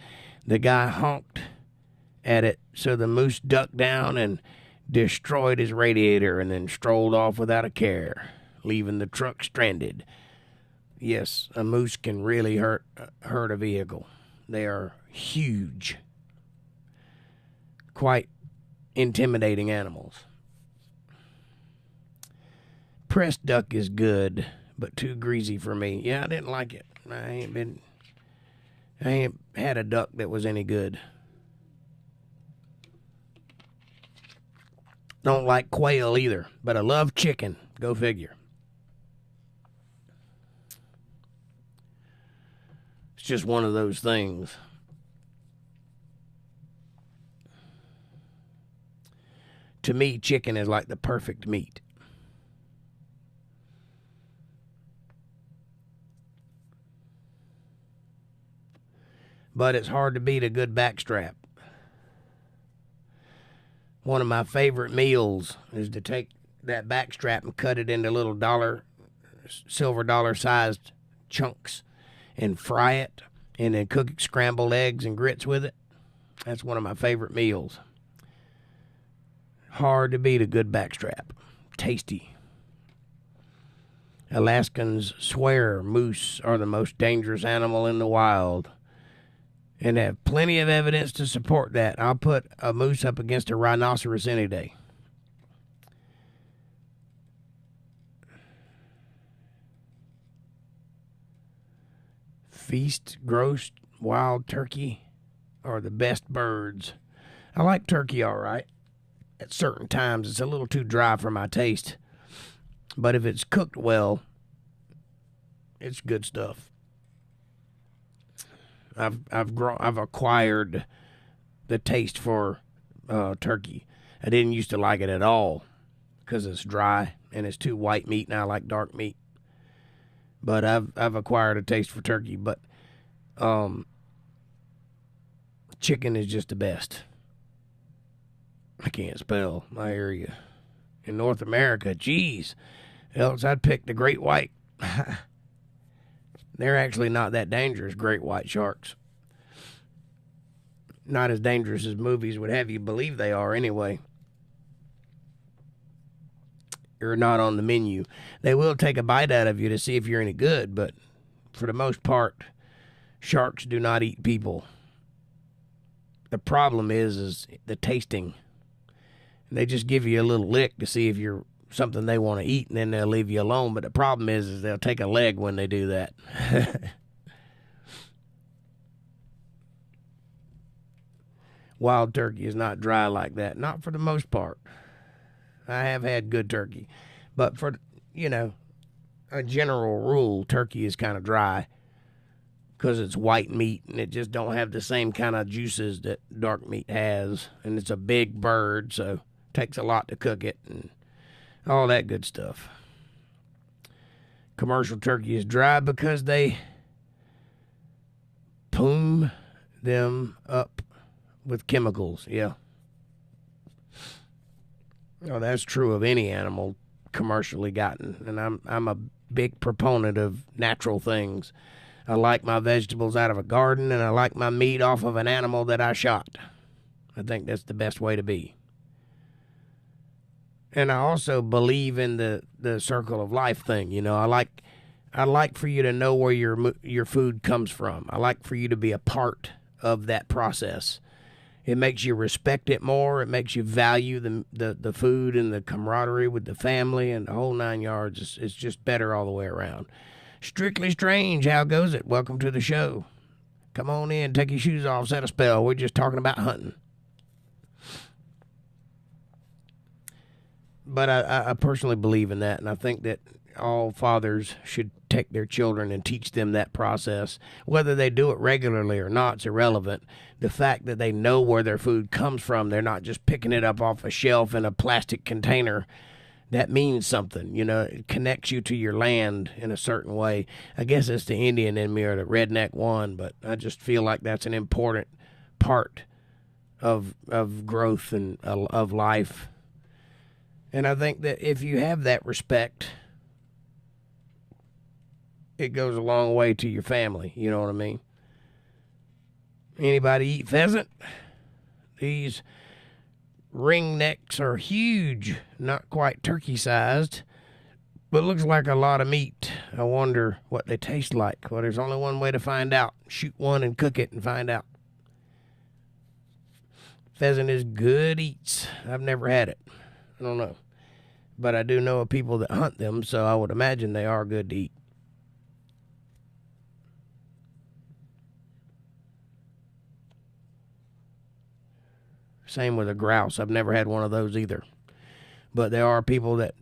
Speaker 1: The guy honked at it, so the moose ducked down and destroyed his radiator and then strolled off without a care, leaving the truck stranded. Yes, a moose can really hurt a vehicle. They are huge. Quite intimidating animals. Pressed duck is good, but too greasy for me. Yeah, I didn't like it. I ain't had a duck that was any good. Don't like quail either, but I love chicken. Go figure. It's just one of those things. To me, chicken is like the perfect meat. But it's hard to beat a good backstrap. One of my favorite meals is to take that backstrap and cut it into little silver dollar sized chunks and fry it, and then cook scrambled eggs and grits with it. That's one of my favorite meals. Hard to beat a good backstrap. Tasty. Alaskans swear moose are the most dangerous animal in the wild, and have plenty of evidence to support that. I'll put a moose up against a rhinoceros any day. Feast, roast, wild turkey are the best birds. I like turkey all right. At certain times, it's a little too dry for my taste. But if it's cooked well, it's good stuff. I've acquired the taste for turkey. I didn't used to like it at all because it's dry and it's too white meat, and I like dark meat. But I've acquired a taste for turkey. But chicken is just the best. I can't spell. I hear you. In North America, geez, else I'd pick the great white. They're actually not that dangerous, great white sharks. not as dangerous as movies would have you believe they are anyway. You're not on the menu. They will take a bite out of you to see if you're any good, but for the most part, sharks do not eat people. The problem is the tasting. They just give you a little lick to see if you're something they want to eat, and then they'll leave you alone. But the problem is they'll take a leg when they do that. Wild turkey is not dry like that. Not for the most part. I have had good turkey. But for, a general rule, turkey is kind of dry because it's white meat and it just don't have the same kind of juices that dark meat has. And it's a big bird, so it takes a lot to cook it and all that good stuff. Commercial turkey is dry because they plume them up with chemicals, yeah. Oh, that's true of any animal commercially gotten, and I'm a big proponent of natural things. I like my vegetables out of a garden, and I like my meat off of an animal that I shot. I think that's the best way to be. And I also believe in the circle of life thing. I like for you to know where your food comes from. I like for you to be a part of that process. It makes you respect it more. It makes you value the food and the camaraderie with the family and the whole 9 yards. It's just better all the way around. Strictly Strange, how goes it? Welcome to the show. Come on in, take your shoes off, set a spell. We're just talking about hunting. But I personally believe in that, and I think that all fathers should take their children and teach them that process. Whether they do it regularly or not, it's irrelevant. The fact that they know where their food comes from, they're not just picking it up off a shelf in a plastic container, that means something. It connects you to your land in a certain way. I guess it's the Indian in me or the redneck one, but I just feel like that's an important part of growth and of life. And I think that if you have that respect, it goes a long way to your family. You know what I mean? Anybody eat pheasant? These ringnecks are huge, not quite turkey-sized, but looks like a lot of meat. I wonder what they taste like. Well, there's only one way to find out. Shoot one and cook it and find out. Pheasant is good eats. I've never had it. I don't know. But I do know of people that hunt them, so I would imagine they are good to eat. Same with a grouse. I've never had one of those either. But there are people that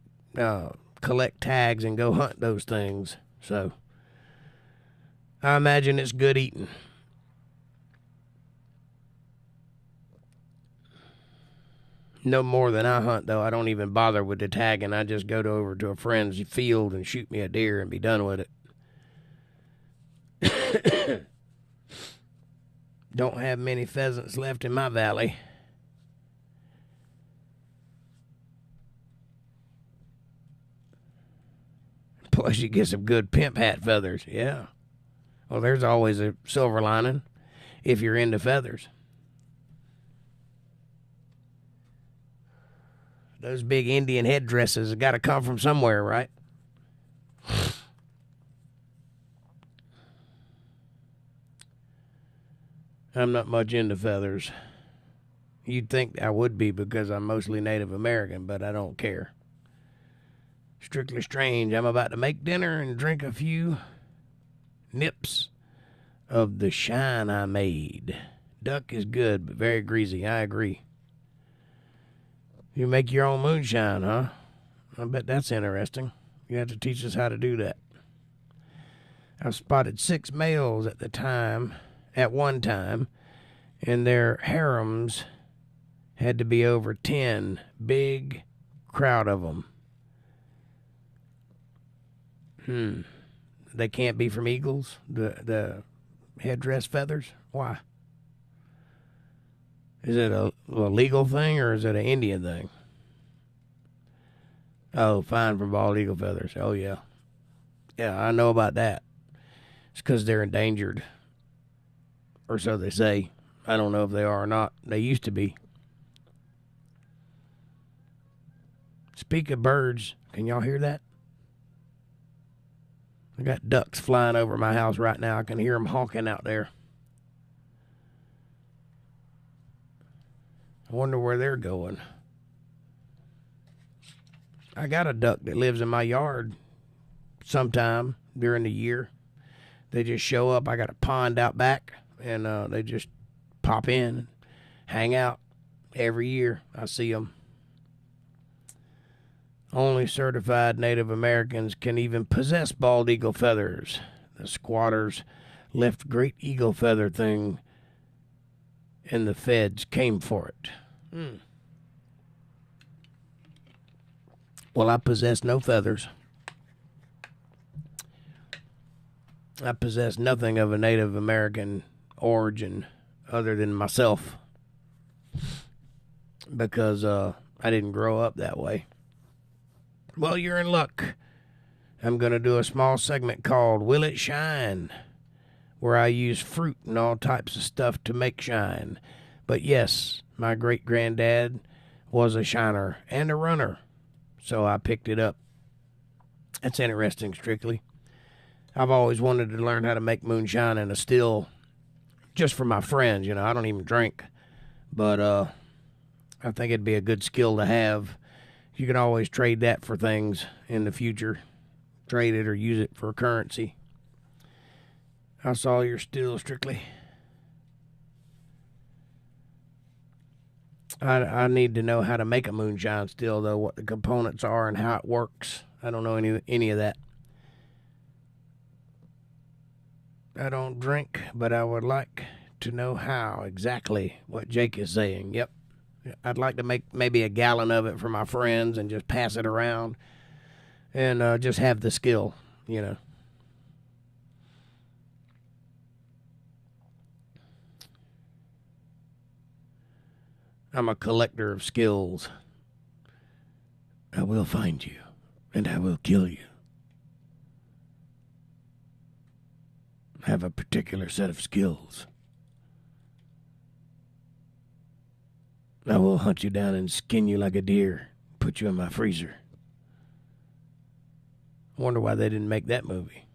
Speaker 1: collect tags and go hunt those things. So I imagine it's good eating. No more than I hunt, though. I don't even bother with the tagging. I just go over to a friend's field and shoot me a deer and be done with it. Don't have many pheasants left in my valley. Plus, you get some good pimp hat feathers. Yeah. Well, there's always a silver lining if you're into feathers. Those big Indian headdresses have got to come from somewhere, right? I'm not much into feathers. You'd think I would be because I'm mostly Native American, but I don't care. Strictly Strange. I'm about to make dinner and drink a few nips of the shine I made. Duck is good, but very greasy. I agree. You make your own moonshine, huh? I bet that's interesting. You have to teach us how to do that. I've spotted 6 males at one time, and their harems had to be over 10. Big crowd of them. They can't be from eagles, the headdress feathers? Why? Is it a legal thing or is it an Indian thing? Oh, fine from bald eagle feathers. Oh, yeah. Yeah, I know about that. It's because they're endangered. Or so they say. I don't know if they are or not. They used to be. Speak of birds, can y'all hear that? I got ducks flying over my house right now. I can hear them honking out there. I wonder where they're going. I got a duck that lives in my yard sometime during the year. They just show up. I got a pond out back, and they just pop in and hang out every year. I see them. Only certified Native Americans can even possess bald eagle feathers. The squatters left great eagle feather thing, and the feds came for it. Well, I possess no feathers. I possess nothing of a Native American origin other than myself, because I didn't grow up that way. Well, you're in luck. I'm going to do a small segment called Will It Shine, where I use fruit and all types of stuff to make shine. But yes, my great-granddad was a shiner and a runner, so I picked it up. That's interesting, Strictly. I've always wanted to learn how to make moonshine in a still, just for my friends. You know, I don't even drink, but I think it'd be a good skill to have. You can always trade that for things in the future. Trade it or use it for currency. I saw your still, Strictly. I need to know how to make a moonshine still, though, what the components are and how it works. I don't know any of that. I don't drink, but I would like to know how exactly what Jake is saying. Yep. I'd like to make maybe a gallon of it for my friends and just pass it around and just have the skill, you know. I'm a collector of skills. I will find you, and I will kill you. I have a particular set of skills. I will hunt you down and skin you like a deer, put you in my freezer. I wonder why they didn't make that movie.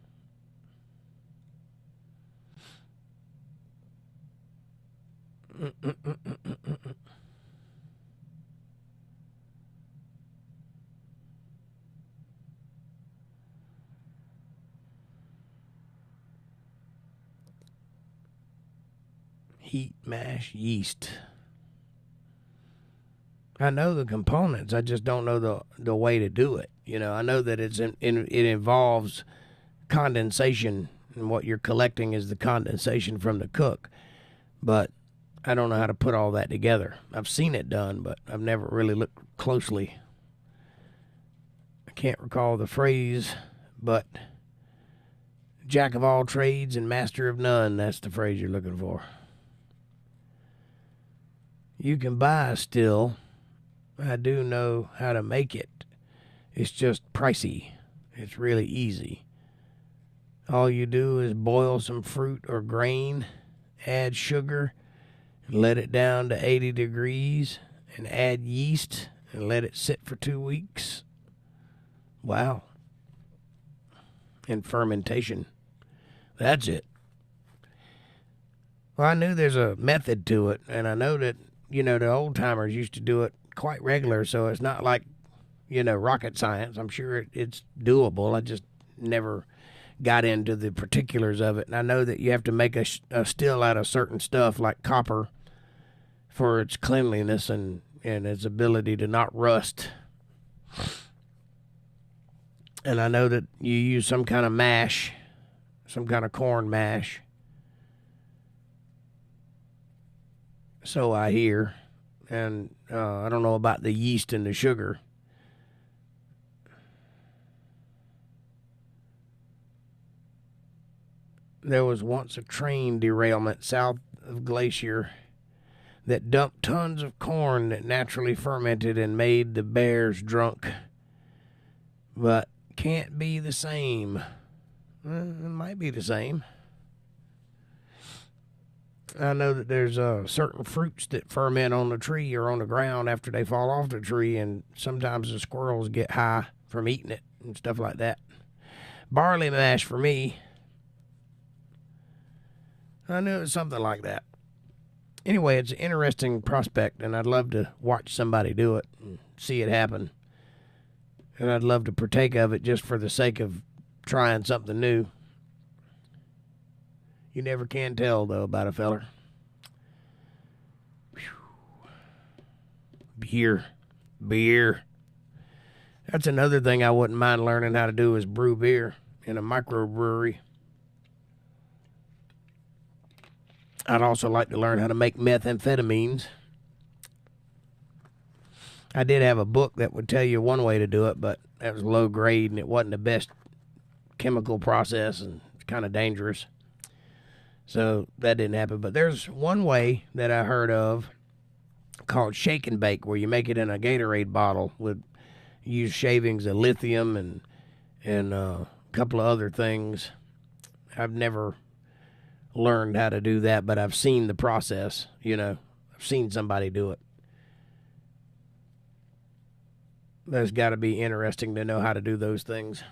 Speaker 1: Heat mash yeast. I know the components. I just don't know the way to do it. You know, I know that it involves condensation, and what you're collecting is the condensation from the cook. But I don't know how to put all that together. I've seen it done, but I've never really looked closely. I can't recall the phrase, but jack of all trades and master of none, that's the phrase you're looking for. You can buy a still. I do know how to make it. It's just pricey. It's really easy. All you do is boil some fruit or grain, add sugar, and let it down to 80 degrees, and add yeast and let it sit for 2 weeks. Wow. And fermentation. That's it. Well, I knew there's a method to it, and I know that, you know, the old timers used to do it quite regular, so it's not like, you know, rocket science. I'm sure it's doable. I just never got into the particulars of it. And I know that you have to make a still out of certain stuff like copper for its cleanliness and its ability to not rust. And I know that you use some kind of mash, some kind of corn mash. So I hear. And I don't know about the yeast and the sugar. There was once a train derailment south of Glacier that dumped tons of corn that naturally fermented and made the bears drunk. But can't be the same. It might be the same. I know that there's certain fruits that ferment on the tree or on the ground after they fall off the tree, and sometimes the squirrels get high from eating it and stuff like that. Barley mash for me. I knew it was something like that. Anyway, it's an interesting prospect, and I'd love to watch somebody do it and see it happen. And I'd love to partake of it just for the sake of trying something new. You never can tell, though, about a feller. Whew. Beer. That's another thing I wouldn't mind learning how to do is brew beer in a microbrewery. I'd also like to learn how to make methamphetamines. I did have a book that would tell you one way to do it, but that was low grade and it wasn't the best chemical process and it's kind of dangerous. So that didn't happen. But there's one way that I heard of called shake and bake, where you make it in a Gatorade bottle with use shavings of lithium and a couple of other things. I've never learned how to do that, but I've seen the process. I've seen somebody do it. That's got to be interesting to know how to do those things.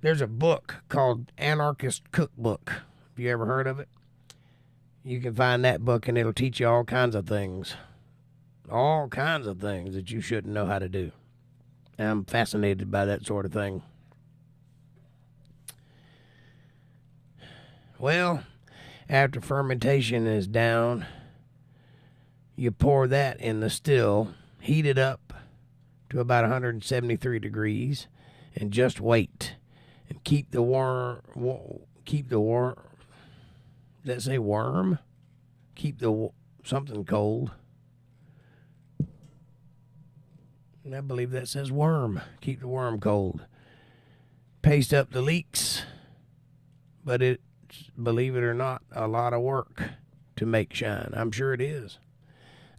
Speaker 1: There's a book called Anarchist Cookbook. Have you ever heard of it? You can find that book and it'll teach you all kinds of things. All kinds of things that you shouldn't know how to do. I'm fascinated by that sort of thing. Well, after fermentation is down, you pour that in the still, heat it up to about 173 degrees, and just wait. And keep the worm, does that say worm? Keep the something cold. And I believe that says worm. Keep the worm cold. Paste up the leeks, but it's, believe it or not, a lot of work to make shine. I'm sure it is.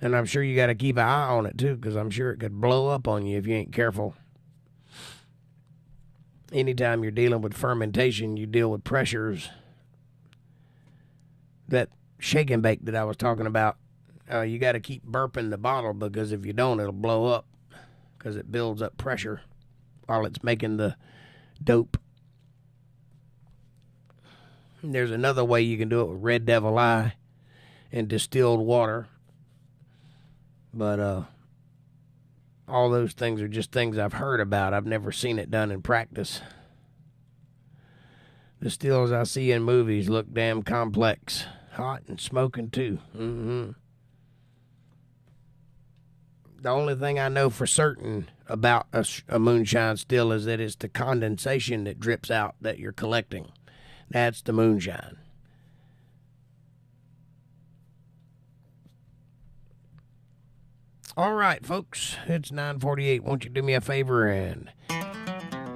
Speaker 1: And I'm sure you got to keep an eye on it, too, because I'm sure it could blow up on you if you ain't careful. Anytime you're dealing with fermentation, you deal with pressures. That shake and bake that I was talking about, you got to keep burping the bottle, because if you don't, it'll blow up, because it builds up pressure while it's making the dope. There's another way you can do it with Red Devil Eye and distilled water. But all those things are just things I've heard about. I've never seen it done in practice. The stills I see in movies look damn complex. Hot and smoking, too. Mm-hmm. The only thing I know for certain about a moonshine still is that it's the condensation that drips out that you're collecting. That's the moonshine. All right, folks, it's 9:48. Won't you do me a favor and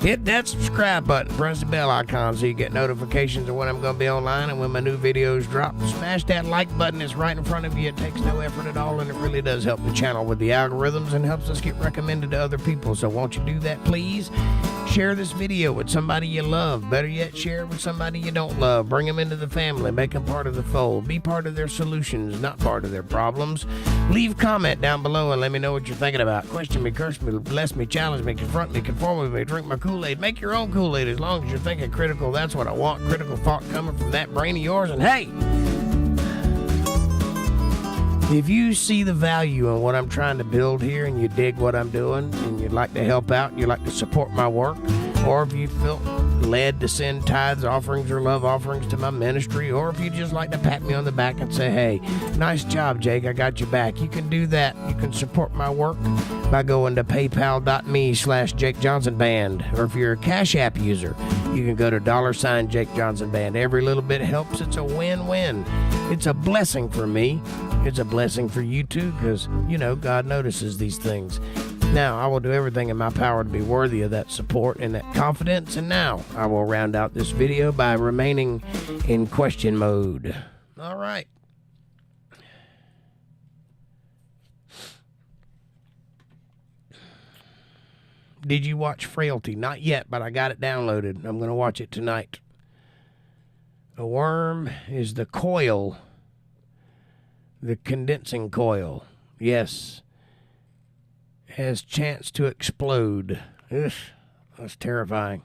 Speaker 1: hit that subscribe button, press the bell icon so you get notifications of when I'm going to be online and when my new videos drop. Smash that like button. It's right in front of you. It takes no effort at all, and it really does help the channel with the algorithms and helps us get recommended to other people. So won't you do that, please? Share this video with somebody you love. Better yet, share it with somebody you don't love. Bring them into the family. Make them part of the fold. Be part of their solutions, not part of their problems. Leave comment down below and let me know what you're thinking about. Question me, curse me, bless me, challenge me, confront me, conform with me, drink my Kool-Aid. Make your own Kool-Aid as long as you're thinking critical. That's what I want. Critical thought coming from that brain of yours. And hey, if you see the value in what I'm trying to build here and you dig what I'm doing and you'd like to help out, you'd like to support my work, or if you feel led to send tithes, offerings, or love offerings to my ministry, or if you just like to pat me on the back and say, hey, nice job, Jake, I got your back, you can do that. You can support my work by going to paypal.me/jakejohnsonband, or if you're a CashApp user, you can go to $JakeJohnsonBand. Every little bit helps. It's a win-win. It's a blessing for me. It's a blessing for you too, because, God notices these things. Now, I will do everything in my power to be worthy of that support and that confidence. And now, I will round out this video by remaining in question mode. All right. Did you watch Frailty? Not yet, but I got it downloaded. I'm going to watch it tonight. A worm is the coil, the condensing coil. Yes. Has chance to explode. Ugh, that's terrifying.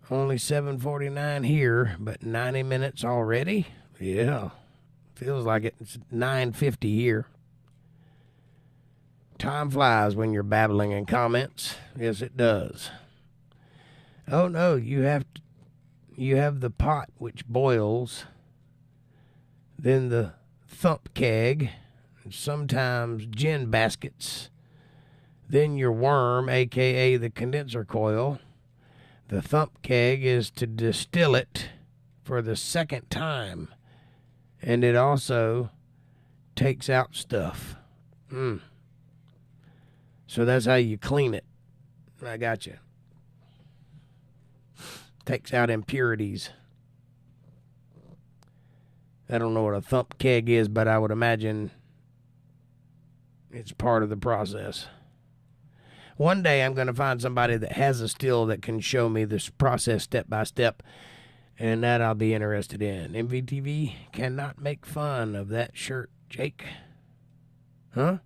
Speaker 1: Only 7:49 here, but 90 minutes already? Yeah. Feels like it. It's 9:50 here. Time flies when you're babbling in comments. Yes, it does. Oh no, you have the pot which boils, then the thump keg, and sometimes gin baskets, then your worm, aka the condenser coil. The thump keg is to distill it for the second time, and it also takes out stuff. So that's how you clean it. I got you. Takes out impurities. I don't know what a thump keg is, but I would imagine it's part of the process. One day I'm going to find somebody that has a still that can show me this process step by step, and that I'll be interested in. MVTV cannot make fun of that shirt, Jake. Huh?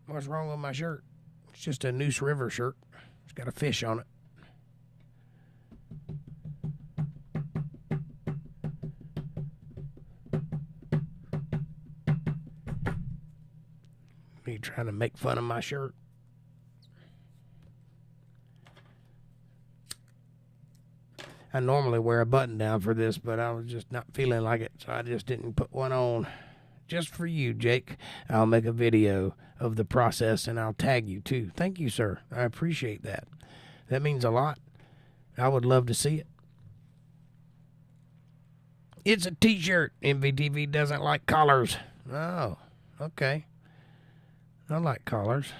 Speaker 1: What's wrong with my shirt? It's just a Noose River shirt. It's got a fish on it. Me trying to make fun of my shirt. I normally wear a button down for this, but I was just not feeling like it, so I just didn't put one on. Just for you, Jake. I'll make a video of the process, and I'll tag you, too. Thank you, sir. I appreciate that. That means a lot. I would love to see it. It's a T-shirt. MVTV doesn't like collars. Oh, okay. I like collars.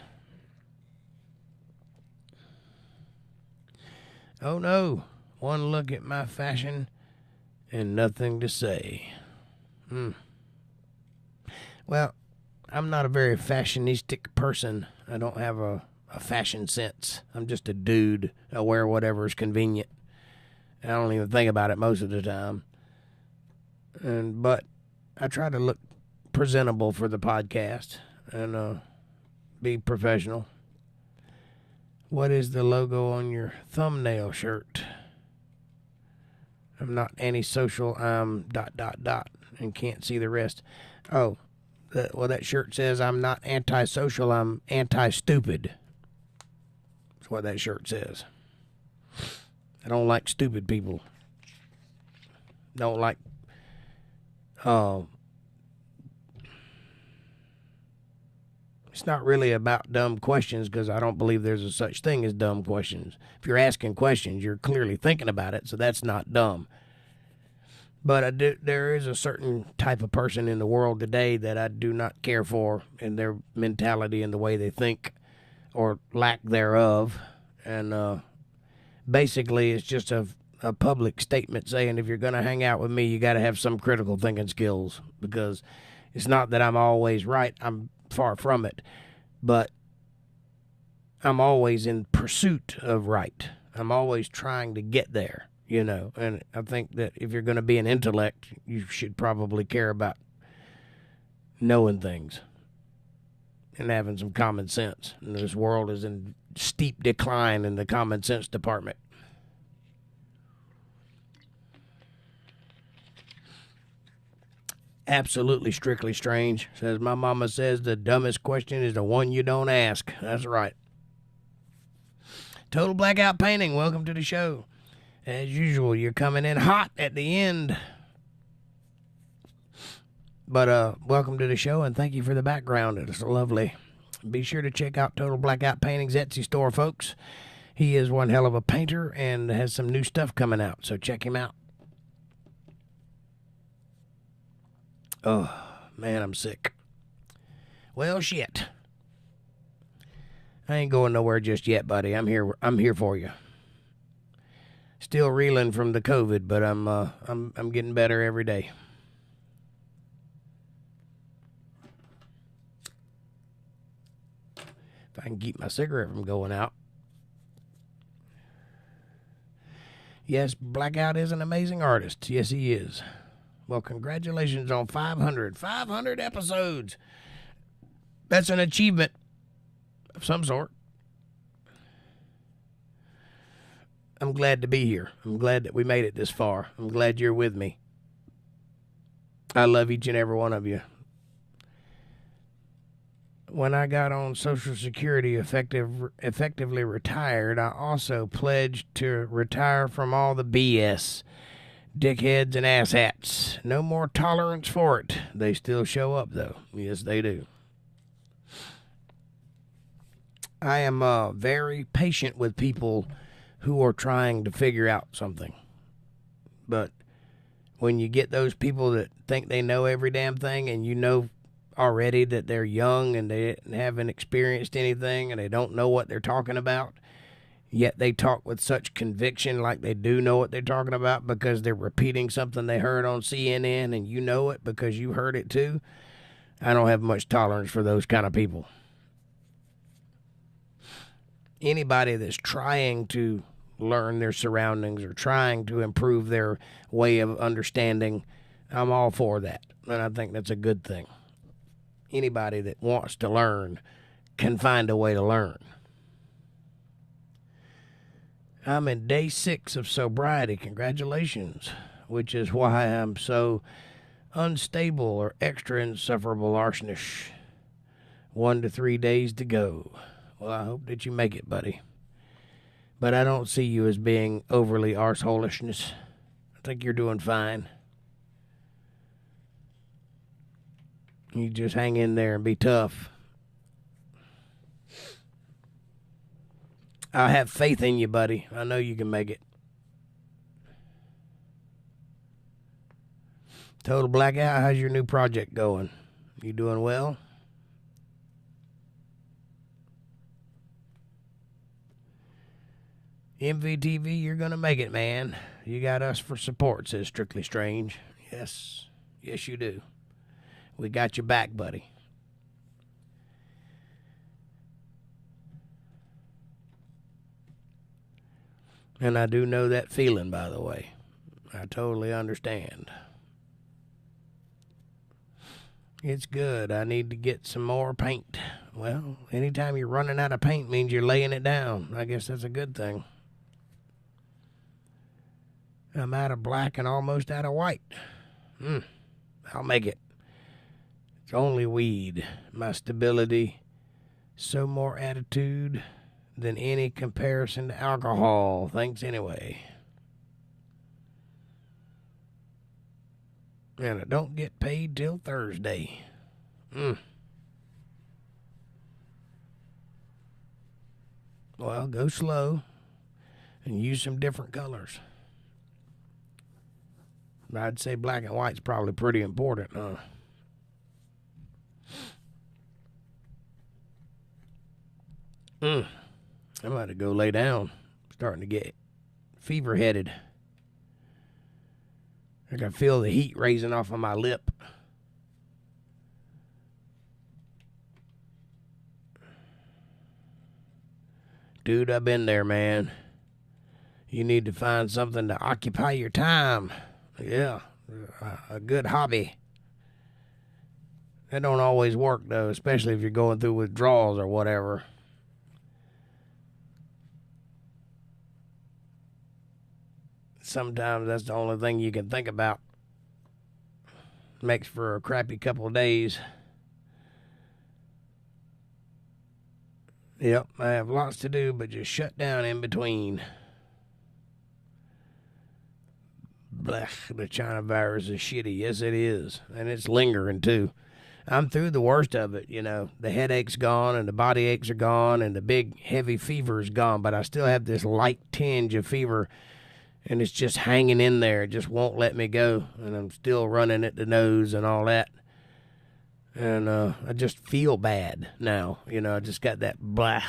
Speaker 1: Oh, no. One look at my fashion and nothing to say. Well, I'm not a very fashionistic person. I don't have a fashion sense. I'm just a dude. I wear whatever is convenient. I don't even think about it most of the time. But I try to look presentable for the podcast and be professional. What is the logo on your thumbnail shirt? I'm not antisocial. I'm ... and can't see the rest. Oh. That shirt says I'm not antisocial, I'm anti-stupid. That's what that shirt says. I don't like stupid people. Don't like... It's not really about dumb questions because I don't believe there's a such thing as dumb questions. If you're asking questions, you're clearly thinking about it, so that's not dumb. But there is a certain type of person in the world today that I do not care for in their mentality and the way they think or lack thereof. And basically it's just a public statement saying if you're going to hang out with me, you got to have some critical thinking skills. Because it's not that I'm always right. I'm far from it. But I'm always in pursuit of right. I'm always trying to get there. You know, and I think that if you're going to be an intellect, you should probably care about knowing things and having some common sense. And this world is in steep decline in the common sense department. Absolutely strictly strange. Says, my mama says the dumbest question is the one you don't ask. That's right. Total Blackout Painting, welcome to the show. As usual, you're coming in hot at the end. But welcome to the show, and thank you for the background. It's lovely. Be sure to check out Total Blackout Painting's Etsy store, folks. He is one hell of a painter and has some new stuff coming out, so check him out. Oh, man, I'm sick. Well, shit. I ain't going nowhere just yet, buddy. I'm here for you. Still reeling from the COVID, but I'm getting better every day. If I can keep my cigarette from going out. Yes, Blackout is an amazing artist. Yes, he is. Well, congratulations on 500. 500 episodes. That's an achievement of some sort. I'm glad to be here. I'm glad that we made it this far. I'm glad you're with me. I love each and every one of you. When I got on Social Security effectively retired, I also pledged to retire from all the BS. Dickheads and asshats. No more tolerance for it. They still show up, though. Yes, they do. I am very patient with people who are trying to figure out something. But when you get those people that think they know every damn thing, and you know already that they're young and they haven't experienced anything and they don't know what they're talking about, yet they talk with such conviction like they do know what they're talking about because they're repeating something they heard on CNN and you know it because you heard it too. I don't have much tolerance for those kind of people. Anybody that's trying to learn their surroundings or trying to improve their way of understanding, I'm all for that. And I think that's a good thing. Anybody that wants to learn can find a way to learn. I'm in day 6 of sobriety. Congratulations. Which is why I'm so unstable or extra insufferable arsonish. 1 to 3 days to go. Well, I hope that you make it, buddy. But I don't see you as being overly arseholishness. I think you're doing fine. You just hang in there and be tough. I have faith in you, buddy. I know you can make it. Total Blackout, how's your new project going? You doing well? MVTV, you're going to make it, man. You got us for support, says Strictly Strange. Yes. Yes, you do. We got your back, buddy. And I do know that feeling, by the way. I totally understand. It's good. I need to get some more paint. Well, anytime you're running out of paint means you're laying it down. I guess that's a good thing. I'm out of black and almost out of white. I'll make it. It's only weed. My stability, so more attitude than any comparison to alcohol. Thanks anyway. And I don't get paid till Thursday. Well, go slow and use some different colors. I'd say black and white's probably pretty important, huh? I'm about to go lay down. Starting to get fever-headed. I can feel the heat raising off of my lip. Dude, I've been there, man. You need to find something to occupy your time. Yeah, a good hobby. That don't always work, though, especially if you're going through withdrawals or whatever. Sometimes that's the only thing you can think about. Makes for a crappy couple of days. Yep, I have lots to do, but just shut down in between. Blech, the China virus is shitty. Yes, it is. And it's lingering, too. I'm through the worst of it, you know. The headache's gone and the body aches are gone and the big heavy fever is gone, but I still have this light tinge of fever and it's just hanging in there. It just won't let me go. And I'm still running at the nose and all that. And I just feel bad now. You know, I just got that blah,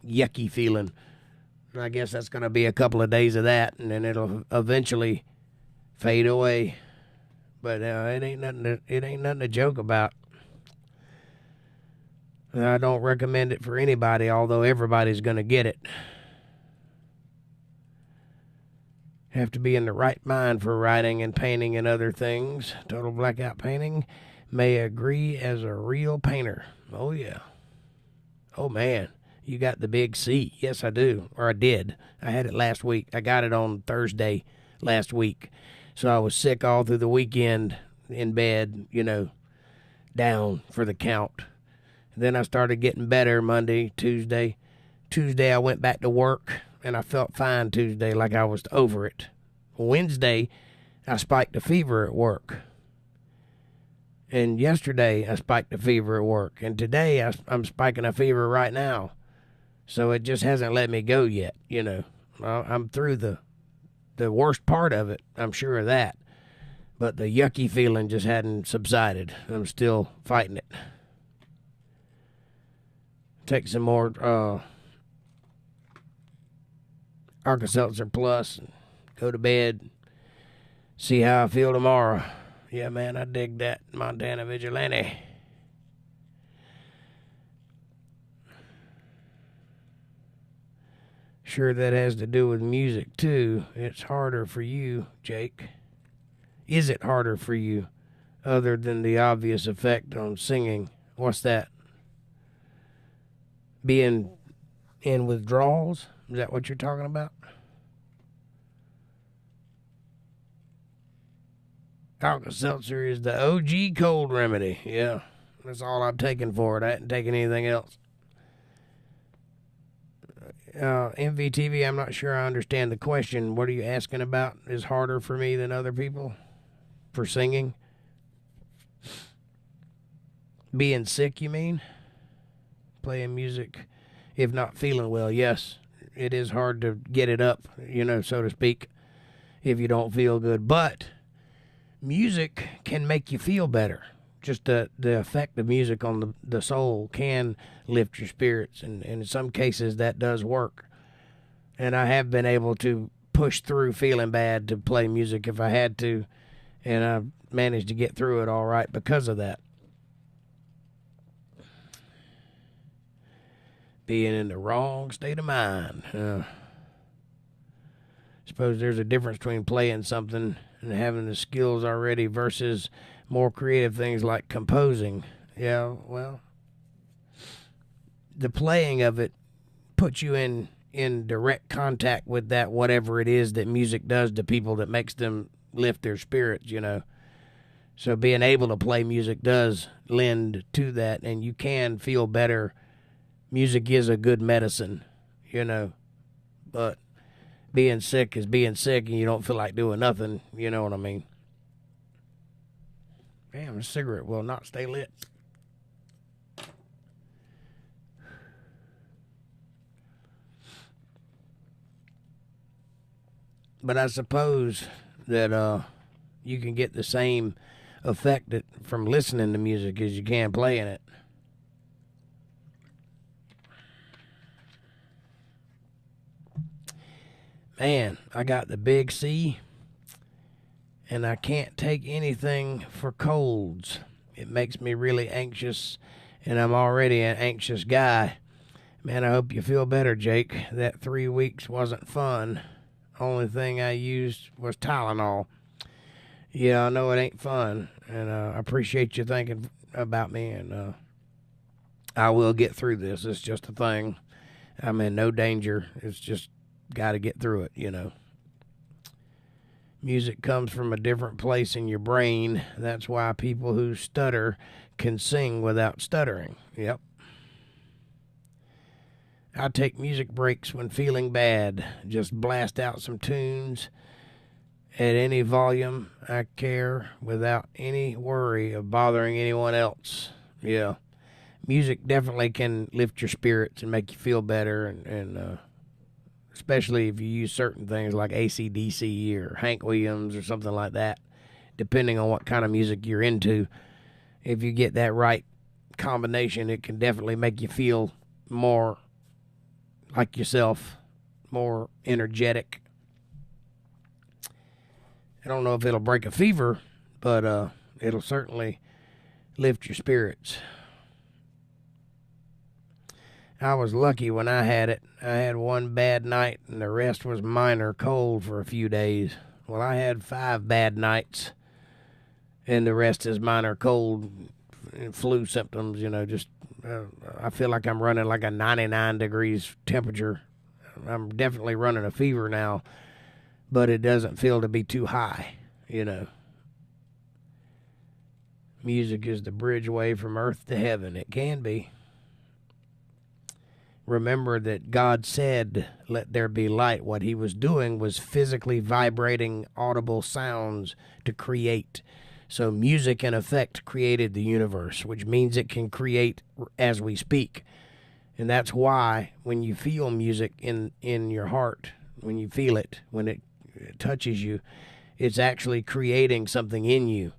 Speaker 1: yucky feeling. And I guess that's going to be a couple of days of that, and then it'll eventually fade away. But it ain't nothing to joke about. And I don't recommend it for anybody, although everybody's going to get it. Have to be in the right mind for writing and painting and other things. Total blackout painting. May agree as a real painter. Oh, yeah. Oh, man. You got the big C. Yes, I do. Or I did. I had it last week. I got it on Thursday last week. So I was sick all through the weekend in bed, down for the count. Then I started getting better Monday, Tuesday. Tuesday I went back to work, and I felt fine Tuesday, like I was over it. Wednesday, I spiked a fever at work. And yesterday, I spiked a fever at work. And today, I'm spiking a fever right now. So it just hasn't let me go yet, I'm through the worst part of it. I'm sure of that. But the yucky feeling just hadn't subsided. I'm still fighting it. Take some more Alka-Seltzer Plus and go to bed. See how I feel tomorrow. Yeah, man, I dig that Montana Vigilante. Sure, that has to do with music, too. It's harder for you, Jake. Is it harder for you, other than the obvious effect on singing? What's that? Being in withdrawals? Is that what you're talking about? Alka-Seltzer is the OG cold remedy. Yeah, that's all I'm taking for it. I hadn't taken anything else. MVTV, I'm not sure I understand the question. What are you asking about? Is harder for me than other people for singing? Being sick, you mean? Playing music, if not feeling well. Yes, it is hard to get it up, so to speak, if you don't feel good. But music can make you feel better. Just the effect of music on the soul can lift your spirits, and in some cases that does work. And I have been able to push through feeling bad to play music if I had to, and I managed to get through it all right because of that. Being in the wrong state of mind. Suppose there's a difference between playing something and having the skills already versus more creative things like composing. Yeah, well, the playing of it puts you in direct contact with that, whatever it is that music does to people that makes them lift their spirits, So being able to play music does lend to that, and you can feel better. Music is a good medicine, but being sick is being sick and you don't feel like doing nothing, you know what I mean? Damn, a cigarette will not stay lit. But I suppose that you can get the same effect from listening to music as you can playing it. Man, I got the big C, and I can't take anything for colds. It makes me really anxious, and I'm already an anxious guy. Man, I hope you feel better, Jake. That 3 weeks wasn't fun. Only thing I used was Tylenol. Yeah, I know it ain't fun, and I appreciate you thinking about me, and I will get through this. It's just a thing. I'm in no danger. It's just got to get through it, Music comes from a different place in your brain. That's why people who stutter can sing without stuttering. Yep. I take music breaks when feeling bad. Just blast out some tunes at any volume I care without any worry of bothering anyone else. Yeah. Music definitely can lift your spirits and make you feel better, and especially if you use certain things like AC/DC or Hank Williams or something like that, depending on what kind of music you're into. If you get that right combination, it can definitely make you feel more like yourself, more energetic. I don't know if it'll break a fever, but it'll certainly lift your spirits. I was lucky when I had it. I had one bad night, and the rest was minor cold for a few days. Well, I had 5 bad nights, and the rest is minor cold and flu symptoms, just I feel like I'm running like a 99 degrees temperature. I'm definitely running a fever now, but it doesn't feel to be too high, Music is the bridgeway from earth to heaven. It can be. Remember that God said, "Let there be light." What he was doing was physically vibrating audible sounds to create. So music, in effect, created the universe, which means it can create as we speak. And that's why when you feel music in your heart, when you feel it, when it touches you, it's actually creating something in you.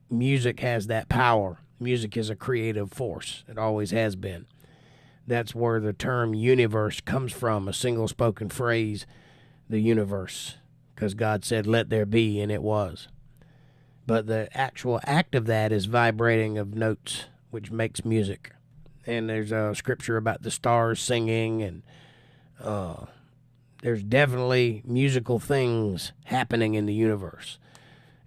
Speaker 1: Music has that power. Music is a creative force. It always has been. That's where the term universe comes from, a single spoken phrase, the universe, because God said, "Let there be," and it was. But the actual act of that is vibrating of notes, which makes music. And there's a scripture about the stars singing, and there's definitely musical things happening in the universe.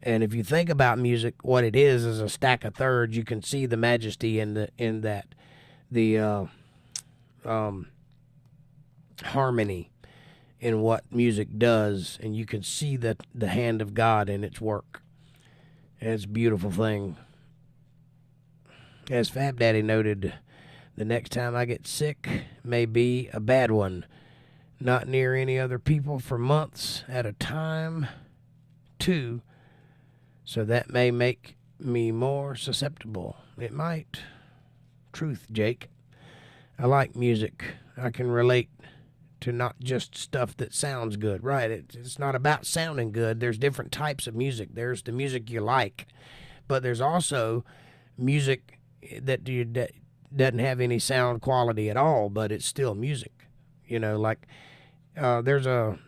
Speaker 1: And if you think about music, what it is a stack of thirds. You can see the majesty in that. The harmony in what music does, and you can see the hand of God in its work. It's a beautiful thing. As Fab Daddy noted, the next time I get sick may be a bad one. Not near any other people for months at a time, too. So that may make me more susceptible. It might. Truth, Jake. I like music. I can relate to not just stuff that sounds good, right? It's not about sounding good. There's different types of music. There's the music you like, but there's also music that doesn't have any sound quality at all, but it's still music. There's a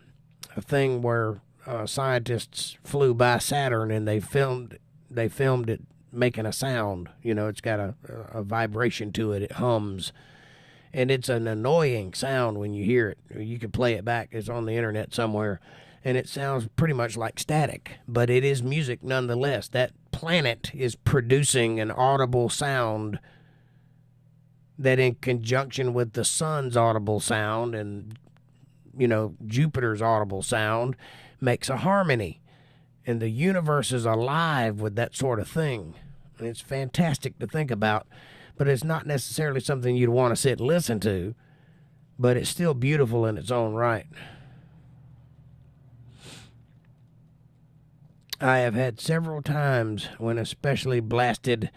Speaker 1: thing where scientists flew by Saturn and they filmed it making a sound. It's got a vibration to it. It hums. And it's an annoying sound when you hear it. You can play it back. It's on the internet somewhere. And it sounds pretty much like static. But it is music nonetheless. That planet is producing an audible sound that, in conjunction with the sun's audible sound and, Jupiter's audible sound, makes a harmony. And the universe is alive with that sort of thing. And it's fantastic to think about. But it's not necessarily something you'd want to sit and listen to, but it's still beautiful in its own right. I have had several times, when especially blasted,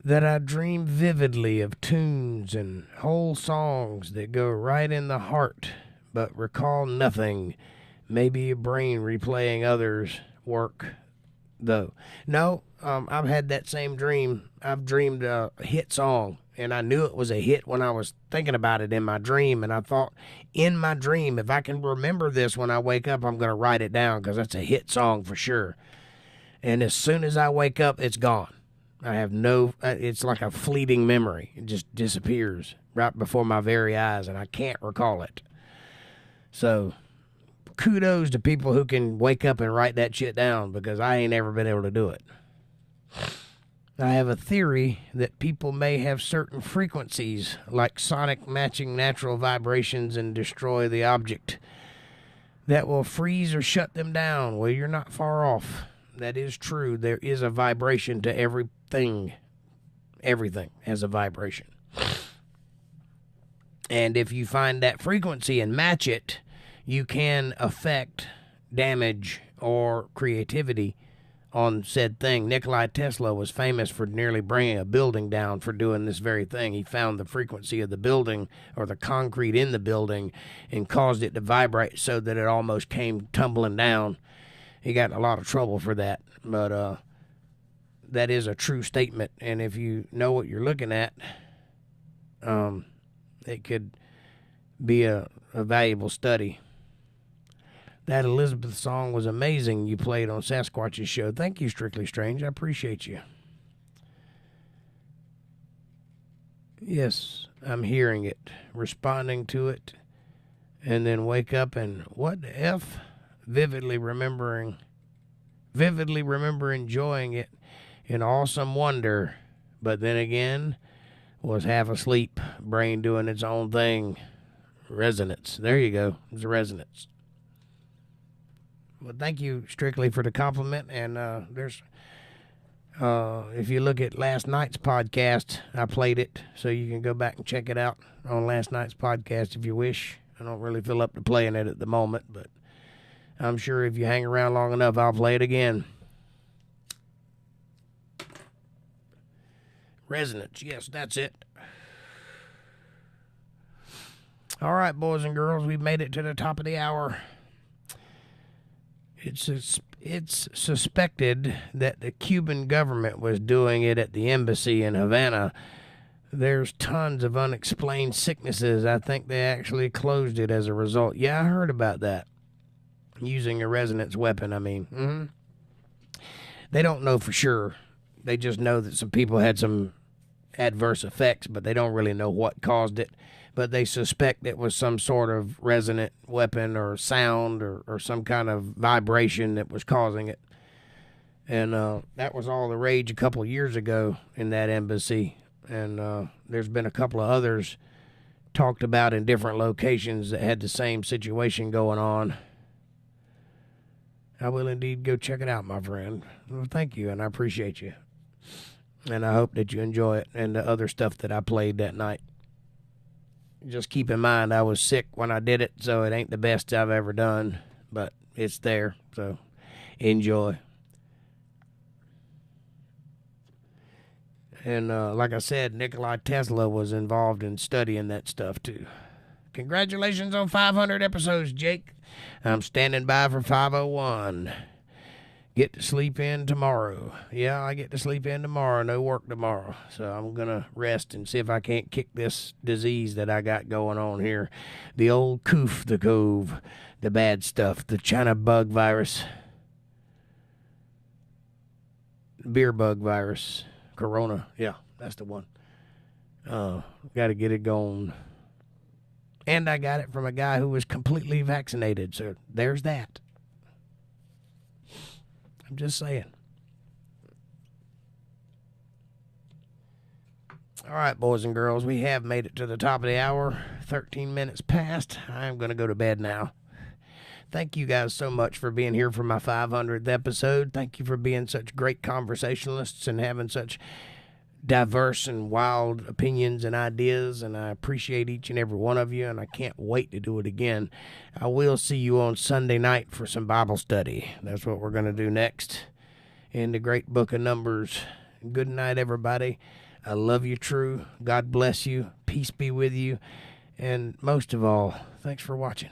Speaker 1: that I dream vividly of tunes and whole songs that go right in the heart, but recall nothing. Maybe a brain replaying others' work, though. No, I've had that same dream. I've dreamed a hit song, and I knew it was a hit when I was thinking about it in my dream, and I thought, in my dream, if I can remember this when I wake up, I'm going to write it down, because that's a hit song for sure. And as soon as I wake up, it's gone. I have it's like a fleeting memory. It just disappears right before my very eyes, and I can't recall it. So kudos to people who can wake up and write that shit down, because I ain't ever been able to do it. I have a theory that people may have certain frequencies, like sonic matching natural vibrations, and destroy the object, that will freeze or shut them down. Well, you're not far off. That is true. There is a vibration to everything. Everything has a vibration. And if you find that frequency and match it, you can affect, damage, or creativity on said thing. Nikola Tesla was famous for nearly bringing a building down for doing this very thing. He found the frequency of the building, or the concrete in the building, and caused it to vibrate so that it almost came tumbling down. He got in a lot of trouble for that, but that is a true statement. And if you know what you're looking at, it could be a valuable study. That Elizabeth song was amazing you played on Sasquatch's show. Thank you, Strictly Strange. I appreciate you. Yes, I'm hearing it, responding to it, and then wake up and what the F? Vividly remember enjoying it in awesome wonder, but then again was half asleep, brain doing its own thing. Resonance. There you go. It's a resonance. Well, thank you, Strictly, for the compliment. And there's, if you look at last night's podcast, I played it, so you can go back and check it out on last night's podcast if you wish. I don't really feel up to playing it at the moment, but I'm sure if you hang around long enough, I'll play it again. Resonance. Yes, that's it. All right, boys and girls, we've made it to the top of the hour. It's suspected that the Cuban government was doing it at the embassy in Havana. There's tons of unexplained sicknesses. I think they actually closed it as a result. Yeah, I heard about that. Using a resonance weapon, I mean. They don't know for sure. They just know that some people had some adverse effects, but they don't really know what caused it. But they suspect it was some sort of resonant weapon or sound or some kind of vibration that was causing it. And that was all the rage a couple of years ago in that embassy. And there's been a couple of others talked about in different locations that had the same situation going on. I will indeed go check it out, my friend. Well, thank you, and I appreciate you. And I hope that you enjoy it and the other stuff that I played that night. Just keep in mind, I was sick when I did it, so it ain't the best I've ever done, but it's there, so enjoy. And like I said, Nikola Tesla was involved in studying that stuff, too. Congratulations on 500 episodes, Jake. I'm standing by for 501. Get to sleep in tomorrow. Yeah, I get to sleep in tomorrow. No work tomorrow. So I'm going to rest and see if I can't kick this disease that I got going on here. The old coof, the cove, the bad stuff, the China bug virus, beer bug virus, corona. Yeah, that's the one. Got to get it going. And I got it from a guy who was completely vaccinated. So there's that. I'm just saying. All right, boys and girls, we have made it to the top of the hour. 13 minutes past. I'm going to go to bed now. Thank you guys so much for being here for my 500th episode. Thank you for being such great conversationalists and having such diverse and wild opinions and ideas, and I appreciate each and every one of you, and I can't wait to do it again. I will see you on Sunday night for some Bible study. That's what we're going to do next in the great book of Numbers. Good night, everybody. I love you true. God bless you. Peace be with you. And most of all, thanks for watching.